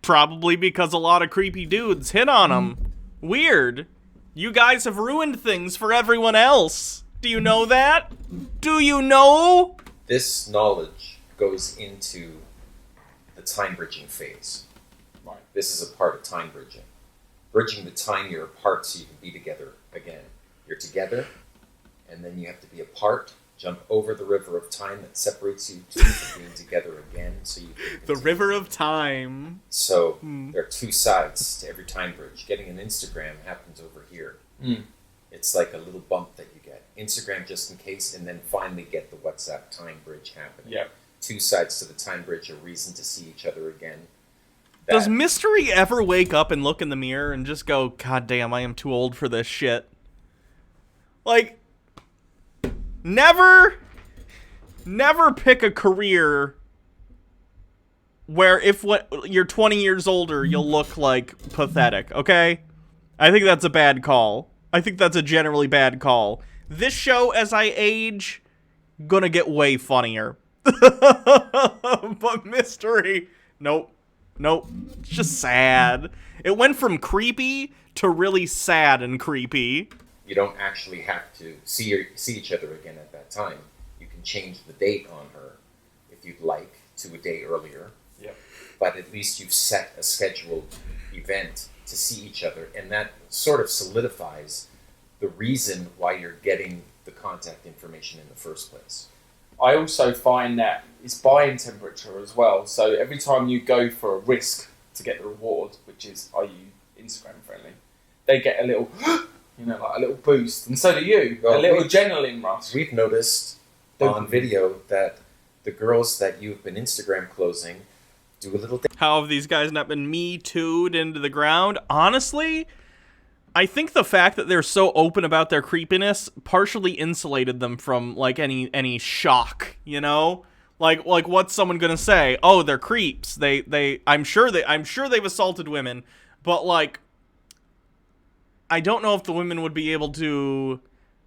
Probably because a lot of creepy dudes hit on them. Weird. You guys have ruined things for everyone else. Do you know that? Do you know? This knowledge goes into the time bridging phase. Right. This is a part of time bridging. Bridging the time you're apart so you can be together again. You're together, and then you have to be apart, jump over the river of time that separates you two from being together again so you can The river of time. So there are two sides to every time bridge. Getting an Instagram happens over here. It's like a little bump that you get. Instagram just in case, and then finally get the WhatsApp time bridge happening. Yeah. Two sides to the time bridge, a reason to see each other again. Does Mystery ever wake up and look in the mirror and just go, God damn, I am too old for this shit? Like, never pick a career where if you're 20 years older, you'll look like pathetic, okay? I think that's a bad call. I think that's a generally bad call. This show, as I age, gonna get way funnier. But Mystery, nope. It's just sad. It went from creepy to really sad and creepy. You don't actually have to see each other again at that time. You can change the date on her if you'd like to a day earlier. Yep. But at least you've set a scheduled event to see each other, and that sort of solidifies the reason why you're getting the contact information in the first place. I also find that it's buying temperature as well. So every time you go for a risk to get the reward, which is, are you Instagram friendly, they get a little, like a little boost. And so do you. Well, a little adrenaline rush. We've noticed on video that the girls that you've been Instagram closing do a little thing. How have these guys not been Me Too'd into the ground? Honestly, I think the fact that they're so open about their creepiness partially insulated them from like any shock, you know? Like what's someone gonna say? Oh, they're creeps. I'm sure they've assaulted women, but like I don't know if the women would be able to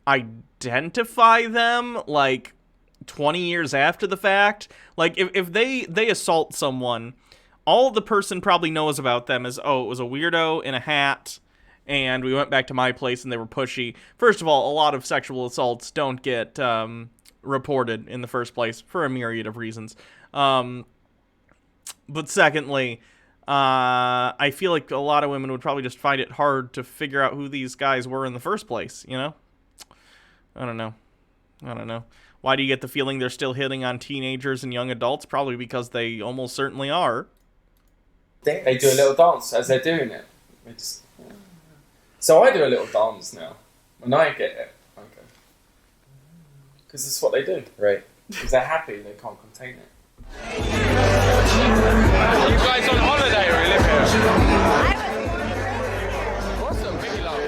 identify them like 20 years after the fact. Like if they assault someone, all the person probably knows about them is, oh, it was a weirdo in a hat, and we went back to my place and they were pushy. First of all, a lot of sexual assaults don't get reported in the first place for a myriad of reasons. But secondly, I feel like a lot of women would probably just find it hard to figure out who these guys were in the first place, you know? I don't know. Why do you get the feeling they're still hitting on teenagers and young adults? Probably because they almost certainly are. They do a little dance as they're doing it. So I do a little dance now. When I get it, I go. Because it's what they do. Right. Because they're happy, they can't contain it. You guys on holiday or you live here? Awesome, big love.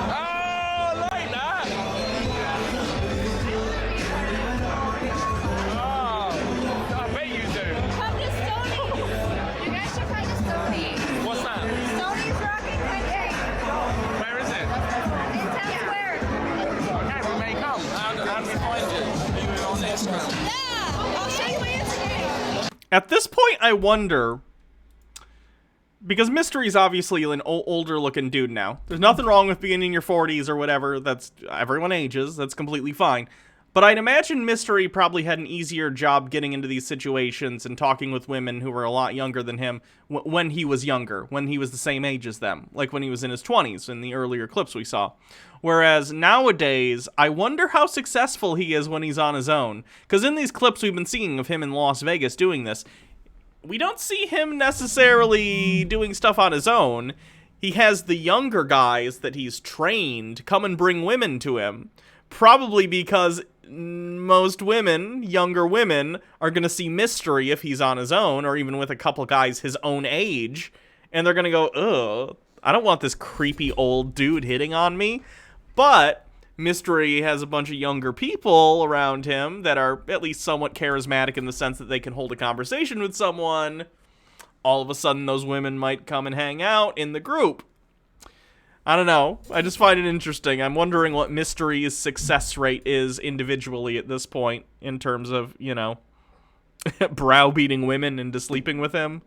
Oh, like that. Oh, I bet you do. Come to Stony. You guys should come to Stony. What's that? Stony's Rocking Cafe. Where is it? In Town Square. Okay, we may come. How do we find you? Are you on Instagram? Yeah, I'll show you my Instagram. At this point, I wonder, because Mystery's obviously an older-looking dude now. There's nothing wrong with being in your 40s or whatever. That's everyone ages. That's completely fine. But I'd imagine Mystery probably had an easier job getting into these situations and talking with women who were a lot younger than him when he was younger, when he was the same age as them, like when he was in his 20s in the earlier clips we saw. Whereas nowadays, I wonder how successful he is when he's on his own. Because in these clips we've been seeing of him in Las Vegas doing this, we don't see him necessarily doing stuff on his own. He has the younger guys that he's trained come and bring women to him. Probably because most women, younger women, are going to see Mystery if he's on his own, or even with a couple guys his own age, and they're going to go, ugh, I don't want this creepy old dude hitting on me. But Mystery has a bunch of younger people around him that are at least somewhat charismatic in the sense that they can hold a conversation with someone. All of a sudden, those women might come and hang out in the group. I don't know. I just find it interesting. I'm wondering what Mystery's success rate is individually at this point in terms of, you know, browbeating women into sleeping with him.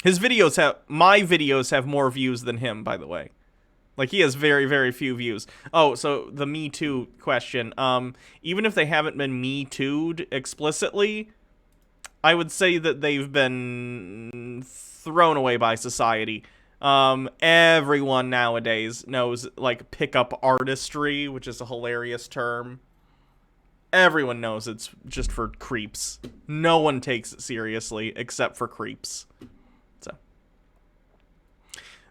His videos have... My videos have more views than him, by the way. Like, he has very, very few views. Oh, so the Me Too question. Even if they haven't been Me Too'd explicitly, I would say that they've been thrown away by society. Everyone nowadays knows, like, pickup artistry, which is a hilarious term. Everyone knows it's just for creeps. No one takes it seriously, except for creeps.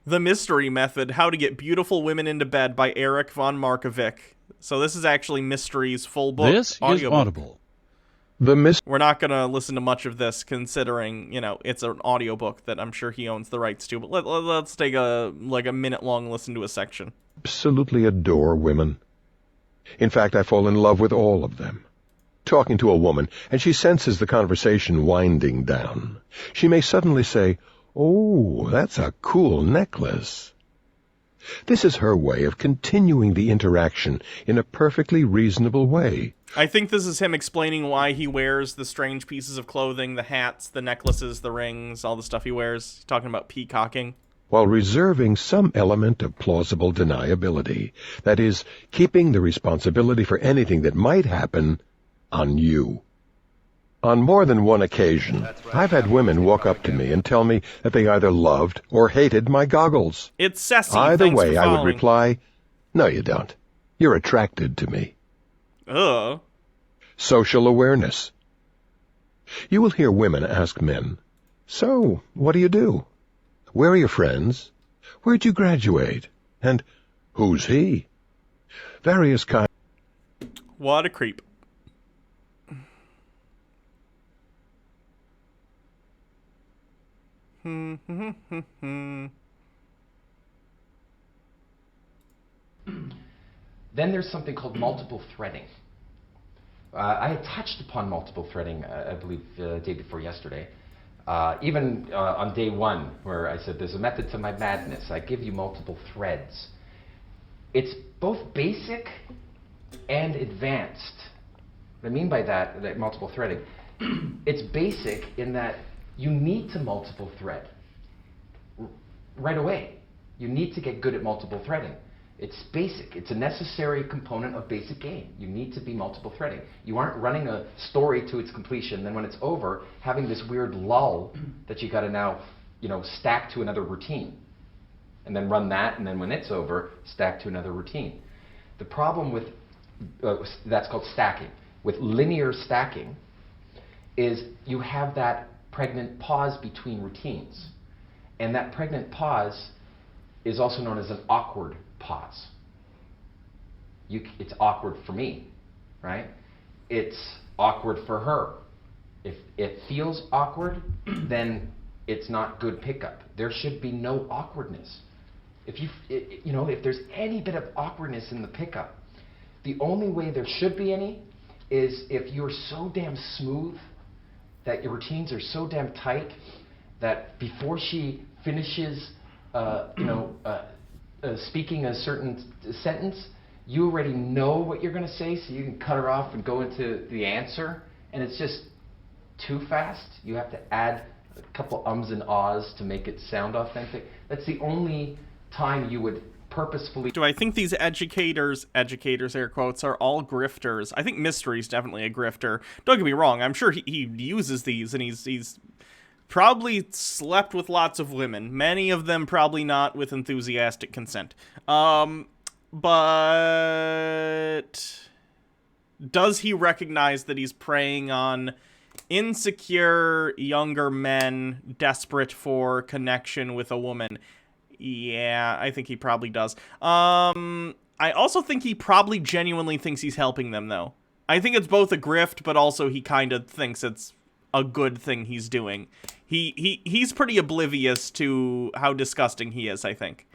The Mystery Method, How to Get Beautiful Women into Bed by Eric von Markovic. So this is actually Mystery's full book. This is Audible. We're not going to listen to much of this, considering, you know, it's an audiobook that I'm sure he owns the rights to. But let's take a minute-long listen to a section. Absolutely adore women. In fact, I fall in love with all of them. Talking to a woman, and she senses the conversation winding down. She may suddenly say, "Oh, that's a cool necklace." This is her way of continuing the interaction in a perfectly reasonable way. I think this is him explaining why he wears the strange pieces of clothing, the hats, the necklaces, the rings, all the stuff he wears. He's talking about peacocking. While reserving some element of plausible deniability. That is, keeping the responsibility for anything that might happen on you. On more than one occasion, I've had women walk up to me and tell me that they either loved or hated my goggles. It's sassy. Either way, I would reply, "No, you don't. You're attracted to me." Ugh. Social awareness. You will hear women ask men, "So, what do you do? Where are your friends? Where'd you graduate? And who's he?" Various kinds. What a creep. Then there's something called multiple threading. I had touched upon multiple threading, I believe, the day before yesterday. Even on day one, where I said there's a method to my madness. I give you multiple threads. It's both basic and advanced. What I mean by that multiple threading, it's basic in that you need to multiple thread right away. You need to get good at multiple threading. It's basic. It's a necessary component of basic game. You need to be multiple threading. You aren't running a story to its completion, then when it's over, having this weird lull that you got to now, you know, stack to another routine. And then run that, and then when it's over, stack to another routine. The problem with, that's called stacking. With linear stacking is you have that pregnant pause between routines. And that pregnant pause is also known as an awkward pause. It's awkward for me, right? It's awkward for her. If it feels awkward, then it's not good pickup. There should be no awkwardness. If there's any bit of awkwardness in the pickup, the only way there should be any is if you're so damn smooth that your routines are so damn tight that before she finishes, speaking a certain sentence, you already know what you're going to say, so you can cut her off and go into the answer, and it's just too fast. You have to add a couple ums and ahs to make it sound authentic. That's the only time you would purposefully... Do I think these educators, air quotes, are all grifters? I think Mystery's definitely a grifter. Don't get me wrong, I'm sure he uses these, and he's probably slept with lots of women. Many of them probably not with enthusiastic consent. But does he recognize that he's preying on insecure younger men desperate for connection with a woman? Yeah, I think he probably does. I also think he probably genuinely thinks he's helping them, though. I think it's both a grift, but also he kind of thinks it's a good thing he's doing. He's pretty oblivious to how disgusting he is, I think.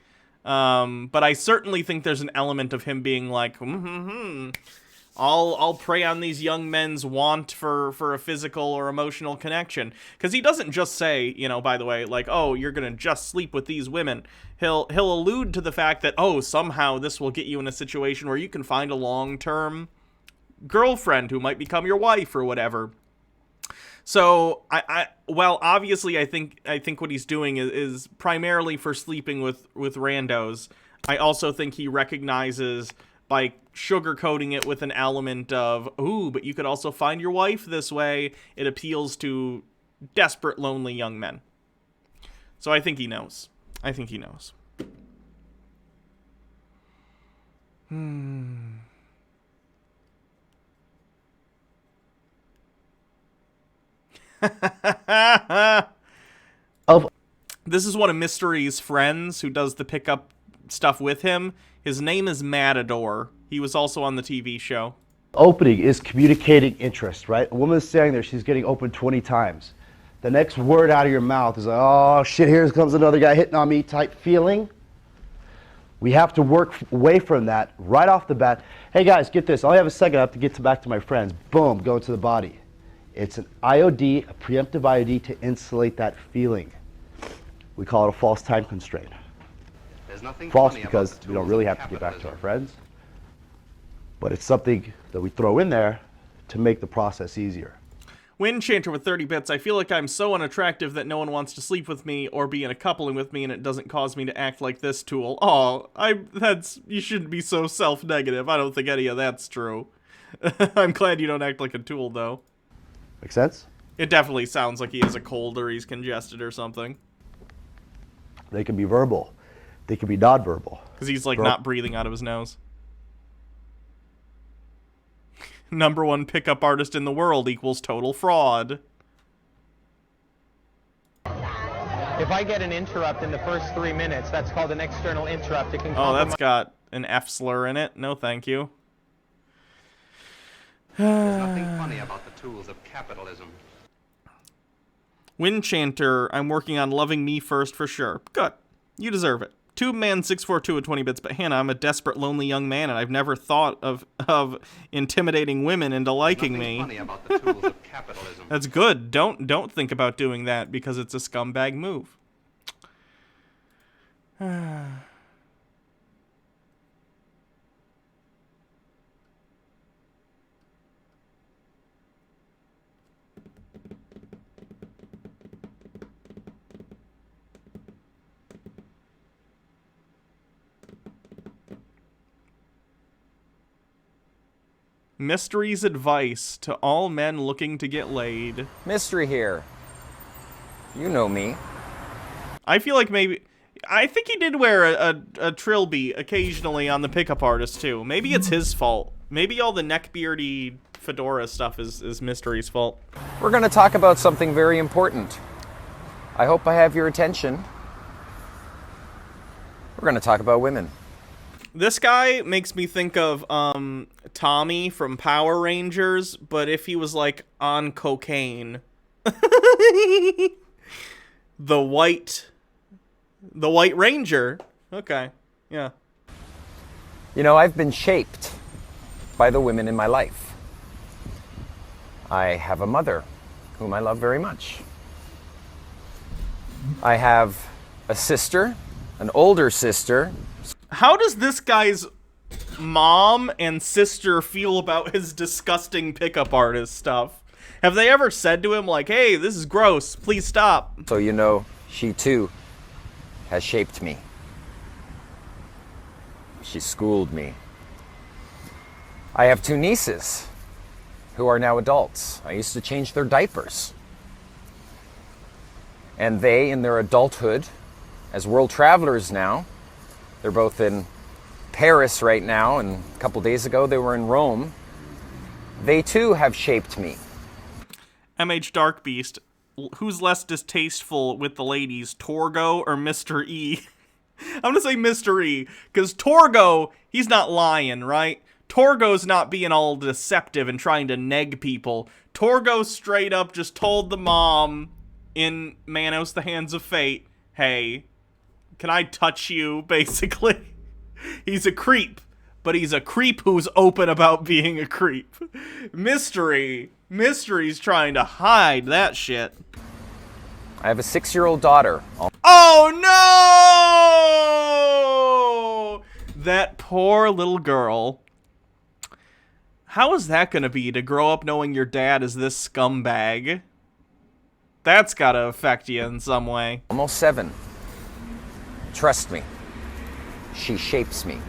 But I certainly think there's an element of him being like, I'll prey on these young men's want for a physical or emotional connection. Because he doesn't just say, you know, by the way, like, oh, you're gonna just sleep with these women. He'll allude to the fact that, oh, somehow this will get you in a situation where you can find a long-term girlfriend who might become your wife or whatever. So well, obviously I think what he's doing is primarily for sleeping with randos. I also think he recognizes by sugarcoating it with an element of, ooh, but you could also find your wife this way. It appeals to desperate, lonely young men. So I think he knows. I think he knows. This is one of Mystery's friends who does the pickup stuff with him. His name is Matador. He was also on the TV show. Opening is communicating interest, right? A woman is standing there, she's getting opened 20 times. The next word out of your mouth is like, oh shit, here comes another guy hitting on me type feeling. We have to work away from that right off the bat. Hey guys, get this, I only have a second, I have to get back to my friends. Boom, go into the body. It's an IOD, a preemptive IOD to insulate that feeling. We call it a false time constraint. There's nothing false because we don't really have to get back to our friends. But it's something that we throw in there to make the process easier. Windchanter with 30 bits. I feel like I'm so unattractive that no one wants to sleep with me or be in a coupling with me, and it doesn't cause me to act like this tool. Oh, you shouldn't be so self-negative. I don't think any of that's true. I'm glad you don't act like a tool, though. Make sense? It definitely sounds like he has a cold or he's congested or something. They can be verbal. They can be non-verbal. Because he's, like, not breathing out of his nose. #1 pickup artist in the world equals total fraud. If I get an interrupt in the first 3 minutes, that's called an external interrupt. It can oh, that's got an F slur in it. No, thank you. There's nothing funny about the tools of capitalism. Windchanter, I'm working on loving me first for sure. Good. You deserve it. TubeMan642 with 20 bits, but Hannah, I'm a desperate, lonely young man, and I've never thought of intimidating women into liking me. Funny about the tools of capitalism. That's good. Don't think about doing that because it's a scumbag move. Mystery's advice to all men looking to get laid. Mystery here. You know me. I feel like maybe... I think he did wear a trilby occasionally on the pickup artist, too. Maybe it's his fault. Maybe all the neckbeardy fedora stuff is Mystery's fault. We're going to talk about something very important. I hope I have your attention. We're going to talk about women. This guy makes me think of Tommy from Power Rangers, but if he was like on cocaine. The White Ranger. Okay, yeah. You know, I've been shaped by the women in my life. I have a mother whom I love very much. I have a sister, an older sister. How does this guy's mom and sister feel about his disgusting pickup artist stuff? Have they ever said to him, like, hey, this is gross, please stop? So you know, she too has shaped me. She schooled me. I have 2 nieces who are now adults. I used to change their diapers. And they, in their adulthood, as world travelers now, they're both in Paris right now, and a couple days ago they were in Rome. They too have shaped me. MH Darkbeast, who's less distasteful with the ladies, Torgo or Mr. E? I'm gonna say Mr. E, because Torgo, he's not lying, right? Torgo's not being all deceptive and trying to neg people. Torgo straight up just told the mom in Manos, the Hands of Fate, hey, can I touch you, basically? He's a creep, but he's a creep who's open about being a creep. Mystery's trying to hide that shit. I have a 6-year-old daughter. Oh no! That poor little girl. How is that gonna be to grow up knowing your dad is this scumbag? That's gotta affect you in some way. Almost 7. Trust me. She shapes me.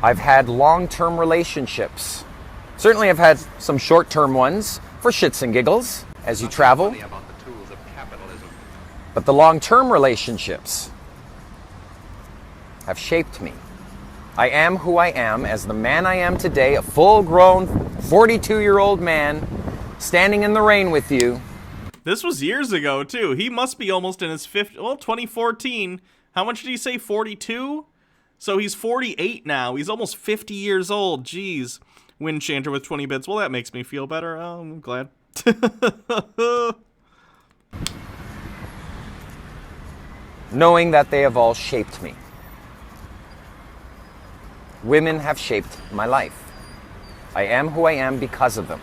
I've had long-term relationships. Certainly I've had some short-term ones for shits and giggles as you travel. But the long-term relationships have shaped me. I am who I am as the man I am today, a full-grown 42-year-old man standing in the rain with you. This was years ago, too. He must be almost in his 2014. How much did he say, 42? So he's 48 now. He's almost 50 years old. Jeez. Windchanter with 20 bits. Well, that makes me feel better. Oh, I'm glad. Knowing that they have all shaped me. Women have shaped my life. I am who I am because of them.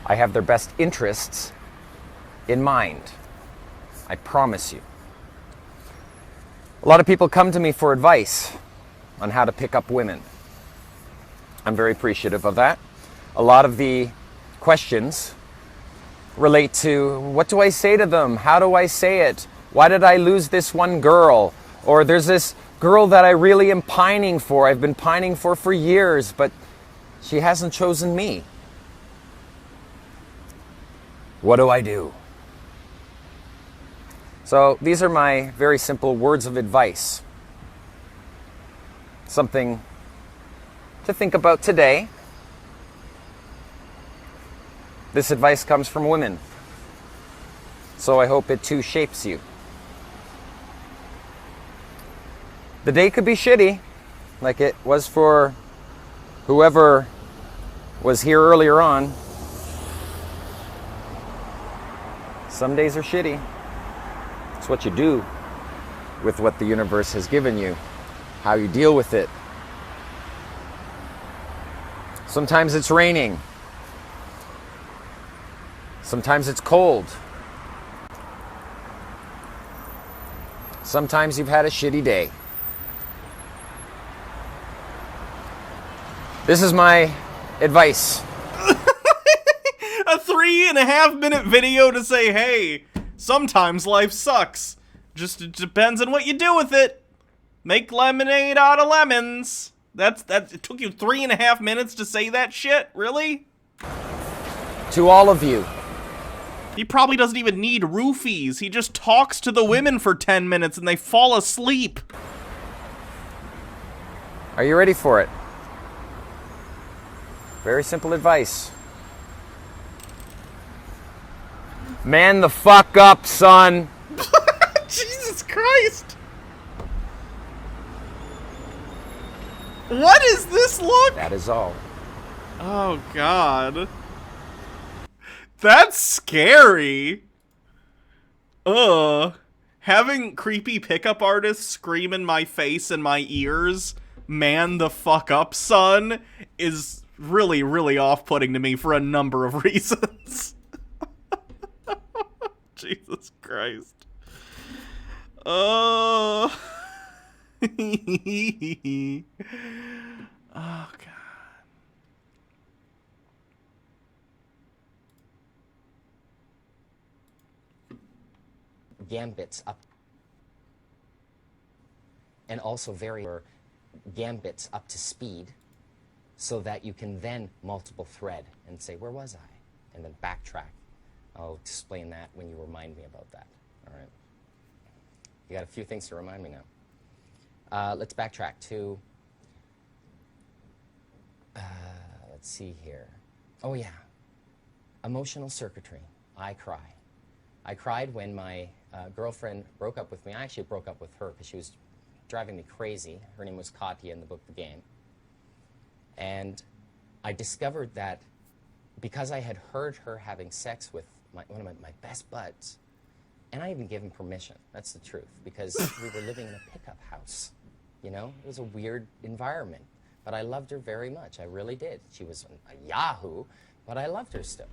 I have their best interests in mind. I promise you. A lot of people come to me for advice on how to pick up women. I'm very appreciative of that. A lot of the questions relate to, what do I say to them? How do I say it? Why did I lose this one girl? Or there's this girl that I really am pining for. I've been pining for years, but she hasn't chosen me. What do I do? So these are my very simple words of advice. Something to think about today. This advice comes from women. So I hope it too shapes you. The day could be shitty, like it was for whoever was here earlier on. Some days are shitty. It's what you do with what the universe has given you, how you deal with it. Sometimes it's raining. Sometimes it's cold. Sometimes you've had a shitty day. This is my advice. A 3.5 minute video to say, hey, sometimes life sucks. Just it depends on what you do with it. Make lemonade out of lemons. It took you 3.5 minutes to say that shit? Really? To all of you. He probably doesn't even need roofies. He just talks to the women for 10 minutes and they fall asleep. Are you ready for it? Very simple advice. Man the fuck up, son. Jesus Christ. What is this look? That is all. Oh, God. That's scary. Having creepy pickup artists scream in my face and my ears, man the fuck up, son, is really, really off-putting to me for a number of reasons. Jesus Christ. Oh. Oh, God. Gambits up. And also gambits up to speed so that you can then multiple thread and say, where was I? And then backtrack. I'll explain that when you remind me about that. All right. You got a few things to remind me now. Let's backtrack to, let's see here. Oh yeah, emotional circuitry. I cry. I cried when my girlfriend broke up with me. I actually broke up with her because she was driving me crazy. Her name was Katya in the book The Game. And I discovered that because I had heard her having sex with one of my best buds, and I even gave him permission, that's the truth, because we were living in a pickup house. You know, it was a weird environment. But I loved her very much. I really did. She was a yahoo, but I loved her still.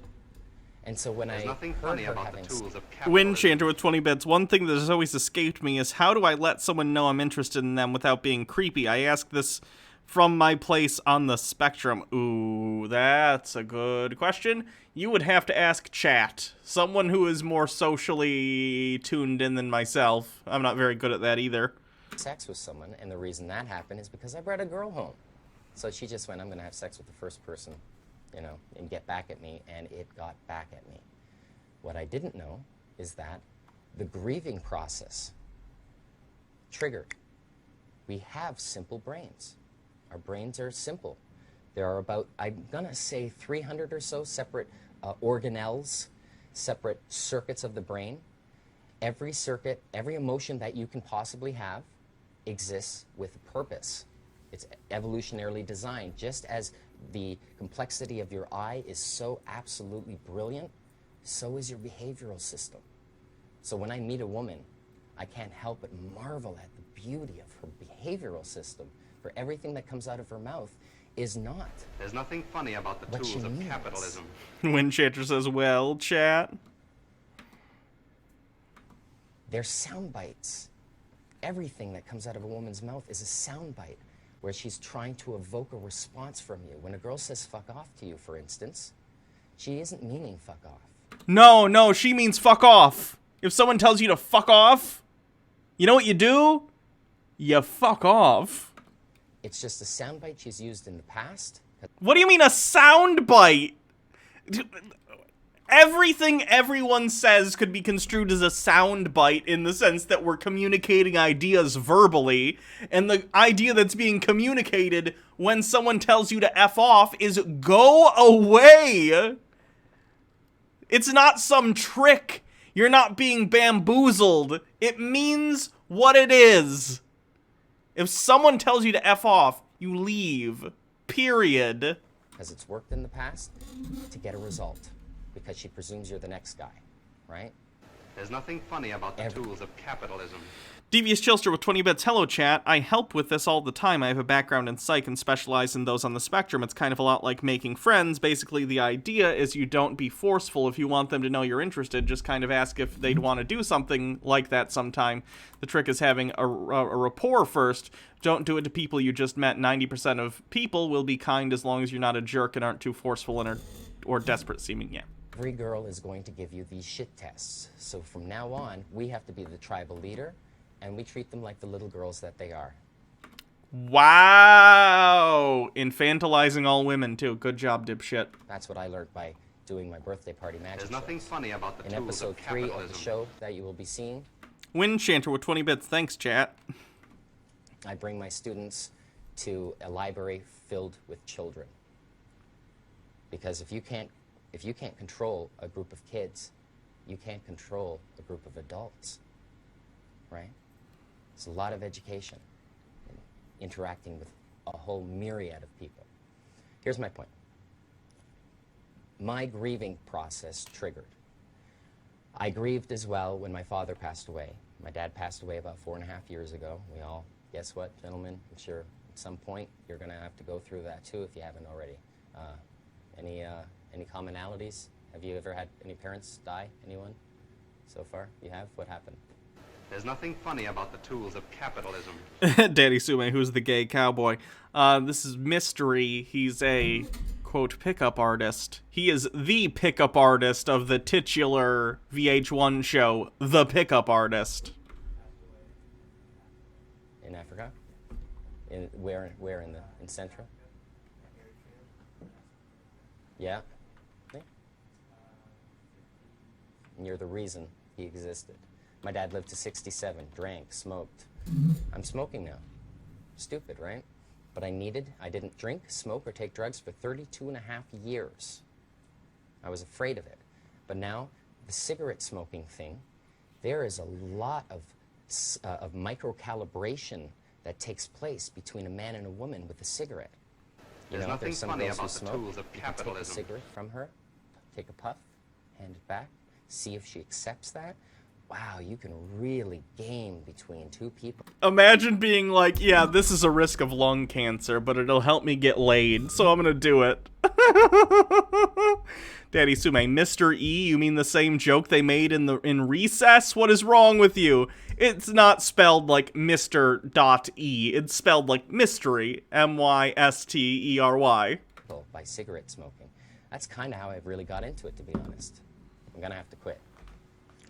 And so when I heard her having Wind Chanter with 20 bits. One thing that has always escaped me is how do I let someone know I'm interested in them without being creepy? I ask this from my place on the spectrum. Ooh, that's a good question. You would have to ask chat. Someone who is more socially tuned in than myself. I'm not very good at that either. sex with someone, and the reason that happened is because I brought a girl home. So she just went, I'm going to have sex with the first person, you know, and get back at me, and it got back at me. What I didn't know is that the grieving process triggered. We have simple brains. Our brains are simple. There are about, I'm going to say 300 or so separate organelles, separate circuits of the brain. Every circuit, every emotion that you can possibly have exists with a purpose. It's evolutionarily designed. Just as the complexity of your eye is so absolutely brilliant, so is your behavioral system. So when I meet a woman, I can't help but marvel at the beauty of her behavioral system, for everything that comes out of her mouth is not. There's nothing funny about the tools of capitalism. Windchatter says, well, chat. They're sound bites. Everything that comes out of a woman's mouth is a sound bite where she's trying to evoke a response from you. When a girl says fuck off to you, for instance, she isn't meaning fuck off. No, she means fuck off. If someone tells you to fuck off, you know what you do? You fuck off. It's just a sound bite she's used in the past. What do you mean a sound bite? Everything everyone says could be construed as a sound bite in the sense that we're communicating ideas verbally, and the idea that's being communicated when someone tells you to F off is go away. It's not some trick. You're not being bamboozled. It means what it is. If someone tells you to F off, you leave. Period. Because it's worked in the past to get a result. Because she presumes you're the next guy, right? There's nothing funny about the tools of capitalism. Devious Chilster with 20 bits. Hello, chat. I help with this all the time. I have a background in psych and specialize in those on the spectrum. It's kind of a lot like making friends. Basically, the idea is you don't be forceful. If you want them to know you're interested, just kind of ask if they'd want to do something like that sometime. The trick is having a rapport first. Don't do it to people you just met. 90% of people will be kind as long as you're not a jerk and aren't too forceful and or desperate seeming. Yeah. Every girl is going to give you these shit tests. So from now on, we have to be the tribal leader, and we treat them like the little girls that they are. Wow! Infantilizing all women, too. Good job, dipshit. That's what I learned by doing my birthday party magic There's nothing shows. funny about the In tools episode of 3 capitalism. of the show that you will be seeing, Windchanter with 20 bits. Thanks, chat. I bring my students to a library filled with children. Because if you can't control a group of kids, you can't control a group of adults, right? It's a lot of education in interacting with a whole myriad of people. Here's my point. My grieving process triggered. I grieved as well when my father passed away. My dad passed away about 4.5 years ago. We all, guess what, gentlemen? I'm sure at some point you're going to have to go through that too if you haven't already. Any commonalities? Have you ever had any parents die? Anyone? So far? You have? What happened? There's nothing funny about the tools of capitalism. Daddy Sume, who's the gay cowboy. This is Mystery. He's a, quote, pickup artist. He is the pickup artist of the titular VH1 show, The Pickup Artist. In Africa? Where in Central? Yeah. And you're the reason he existed. My dad lived to 67, drank, smoked. I'm smoking now. Stupid, right? But I didn't drink, smoke, or take drugs for 32.5 years. I was afraid of it. But now, the cigarette smoking thing, there is a lot of micro-calibration that takes place between a man and a woman with a cigarette. You There's know, nothing there's some funny girls who about the smoke, tools of you can take a capitalism. cigarette from her, take a puff, hand it back, see if she accepts that, wow, you can really game between two people. Imagine being like, yeah, this is a risk of lung cancer, but it'll help me get laid, so I'm gonna do it. Daddy Sume, Mr. E, you mean the same joke they made in Recess? What is wrong with you? It's not spelled like Mr. E. It's spelled like mystery, M-Y-S-T-E-R-Y. By cigarette smoking. That's kind of how I really got into it, to be honest. I'm gonna have to quit.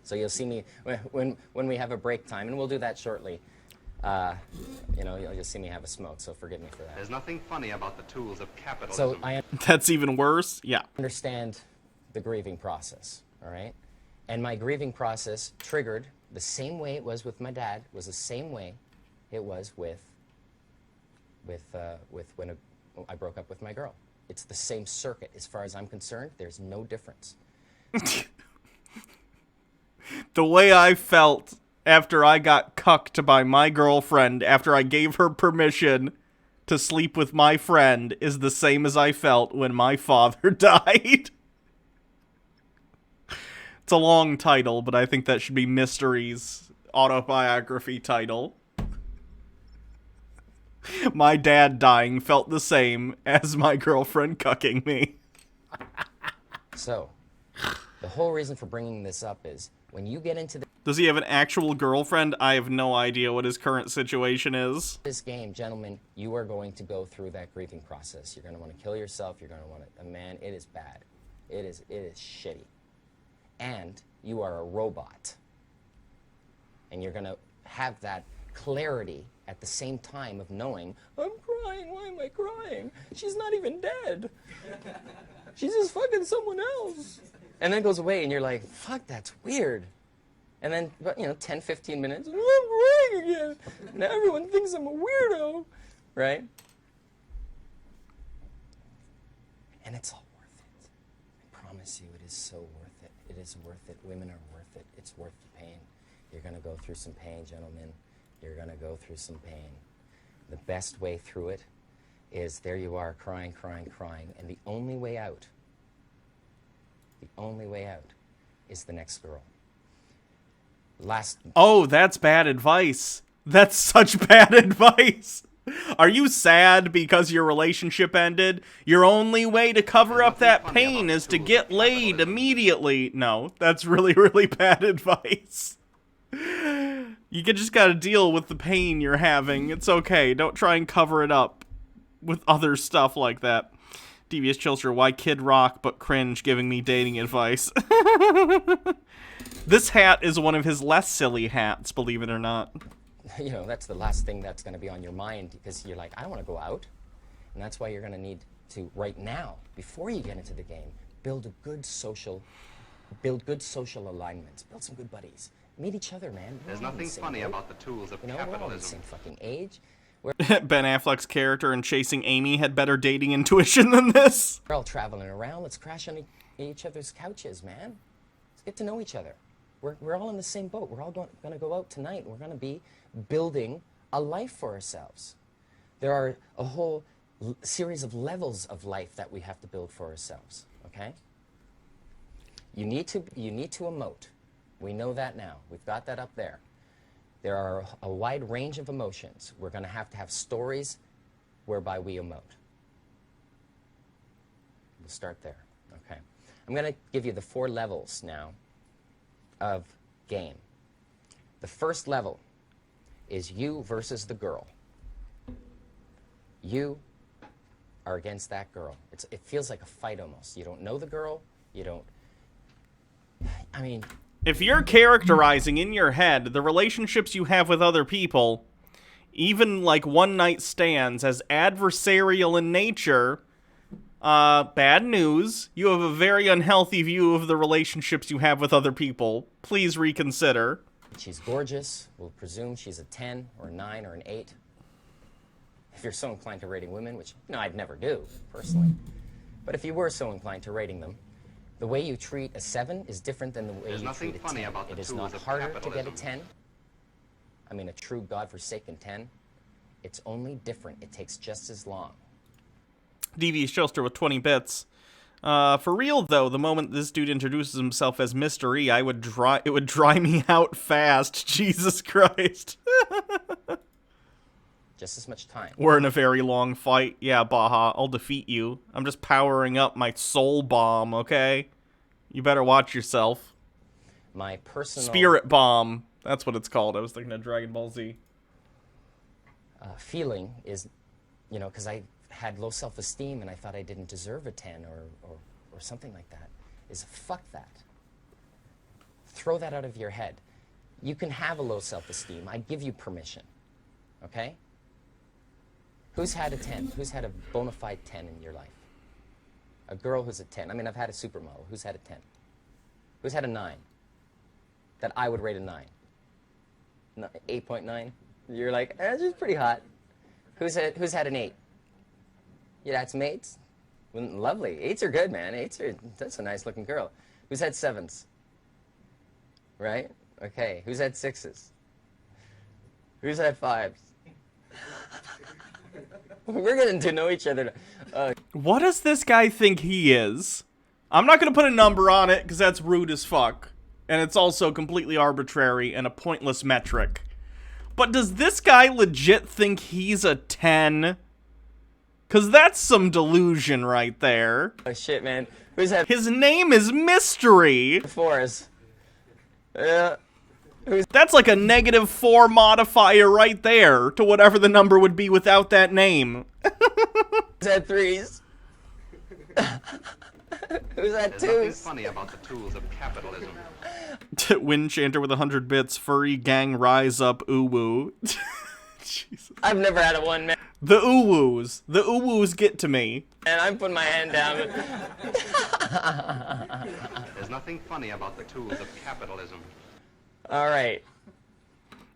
So you'll see me when we have a break time, and we'll do that shortly. You know, you'll just see me have a smoke, so forgive me for that. There's nothing funny about the tools of capitalism. So That's even worse? Yeah. Understand the grieving process, all right? And my grieving process triggered the same way it was with my dad, was the same way it was with when I broke up with my girl. It's the same circuit. As far as I'm concerned, there's no difference. The way I felt after I got cucked by my girlfriend after I gave her permission to sleep with my friend is the same as I felt when my father died. It's a long title, but I think that should be Mystery's autobiography title. My dad dying felt the same as my girlfriend cucking me. So, the whole reason for bringing this up is when you get into Does he have an actual girlfriend? I have no idea what his current situation is. this game, gentlemen, you are going to go through that grieving process. You're going to want to kill yourself. You're going to want to... Man, it is bad. It is shitty. And you are a robot. And you're going to have that clarity at the same time of knowing, I'm crying, why am I crying? She's not even dead. She's just fucking someone else. And then it goes away and you're like, fuck, that's weird. And then, 10, 15 minutes, I'm crying again. Now everyone thinks I'm a weirdo, right? And it's all worth it. I promise you, it is so worth it. It is worth it. Women are worth it. It's worth the pain. You're going to go through some pain, gentlemen. You're going to go through some pain. The best way through it is there you are, crying, crying, crying. And the only way out is the next girl. Oh, that's bad advice. That's such bad advice. Are you sad because your relationship ended? Your only way to cover up that pain is to get laid immediately. No, that's really, really bad advice. You just gotta deal with the pain you're having. It's okay. Don't try and cover it up with other stuff like that. Devious Chilster, why Kid Rock but Cringe giving me dating advice? This hat is one of his less silly hats, believe it or not. That's the last thing that's going to be on your mind because you're like, I don't want to go out. And that's why you're going to need to, right now, before you get into the game, build good social alignments, build some good buddies. Meet each other, man. There's nothing funny about the tools of We're all the capitalism. same fucking age. Ben Affleck's character in Chasing Amy had better dating intuition than this. We're all traveling around. Let's crash on each other's couches, man. Let's get to know each other. We're all in the same boat. We're all going to go out tonight. We're going to be building a life for ourselves. There are a whole series of levels of life that we have to build for ourselves, okay? You need to emote. We know that now. We've got that up there. There are a wide range of emotions. We're going to have stories whereby we emote. We'll start there, okay? I'm going to give you the 4 levels now of game. The first level is you versus the girl. You are against that girl. It feels like a fight almost. You don't know the girl. You don't... I mean... If you're characterizing in your head the relationships you have with other people, even like one-night stands, as adversarial in nature, bad news. You have a very unhealthy view of the relationships you have with other people. Please reconsider. She's gorgeous. We'll presume she's a 10 or a 9 or an 8. If you're so inclined to rating women, which, I'd never do, personally. But if you were so inclined to rating them, the way you treat a 7 is different than the way you treat a 10. It is not harder to get a 10. I mean, a true godforsaken 10. It's only different. It takes just as long. Devious Chilster with 20 bits. For real though, the moment this dude introduces himself as Mystery, it would dry me out fast. Jesus Christ. Just as much time. We're in a very long fight. Yeah, Baja, I'll defeat you. I'm just powering up my soul bomb, okay? You better watch yourself. My personal... Spirit bomb. That's what it's called. I was thinking of Dragon Ball Z. Feeling is, you know, because I had low self-esteem and I thought I didn't deserve a 10 or something like that, is fuck that. Throw that out of your head. You can have a low self-esteem. I give you permission, okay? Who's had a 10? Who's had a bona fide 10 in your life? A girl who's a 10. I mean, I've had a supermodel. Who's had a 10? Who's had a 9? That I would rate a 9. 8.9? You're like, she's pretty hot. Who's had an 8? You had some 8s? Lovely. 8s are good, man. That's a nice looking girl. Who's had 7s? Right? Okay. Who's had 6s? Who's had 5s? We're getting to know each other. What does this guy think he is? I'm not going to put a number on it because that's rude as fuck. And it's also completely arbitrary and a pointless metric. But does this guy legit think he's a 10? Because that's some delusion right there. Oh, shit, man. Who's had... His name is Mystery. 4s. Yeah. That's like a -4 modifier right there to whatever the number would be without that name. Who's had 3s? Who's had 2s? There's nothing funny about the tools of capitalism. Wind chanter with 100 bits. Furry gang rise up. Uwu. Jesus. I've never had a 1, man. The uwoos. The uwoos get to me. And I'm putting my hand down. There's nothing funny about the tools of capitalism. All right.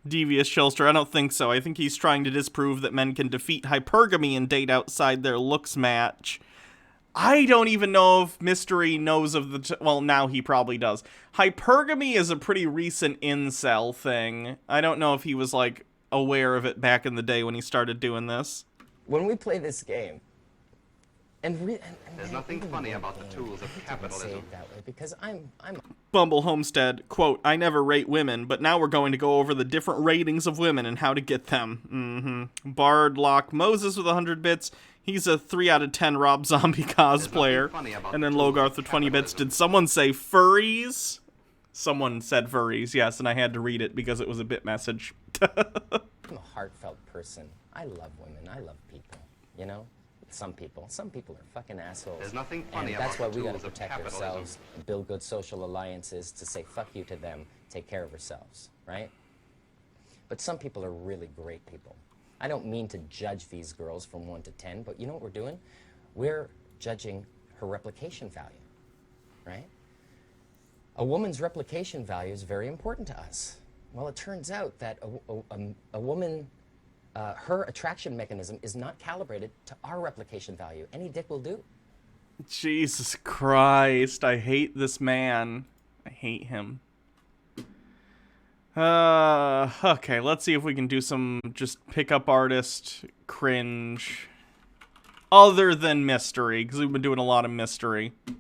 Devious Chilster, I don't think so. I think he's trying to disprove that men can defeat hypergamy and date outside their looks match. I don't even know if Mystery knows of the... well, now he probably does. Hypergamy is a pretty recent incel thing. I don't know if he was, like, aware of it back in the day when he started doing this. When we play this game, there's nothing funny about the tools of capitalism. That way because I'm Bumble Homestead, quote, I never rate women, but now we're going to go over the different ratings of women and how to get them. Bard Lock Moses with 100 bits. He's a 3 out of 10 Rob Zombie cosplayer. And then Logarth with 20 bits. Did someone say furries? Someone said furries, yes, and I had to read it because it was a bit message. I'm a heartfelt person. I love women. I love people, you know? Some people are fucking assholes. There's nothing funny and that's why about we the gotta tools of protect capitalism. ourselves, build good social alliances to say fuck you to them, take care of ourselves, right? But some people are really great people. I don't mean to judge these girls from 1 to 10, but you know what we're doing? We're judging her replication value, right? A woman's replication value is very important to us. Well, it turns out that a woman, her attraction mechanism is not calibrated to our replication value. Any dick will do. Jesus Christ, I hate this man. I hate him. Okay, let's see if we can do some just pickup artist cringe. Other than Mystery, because we've been doing a lot of Mystery.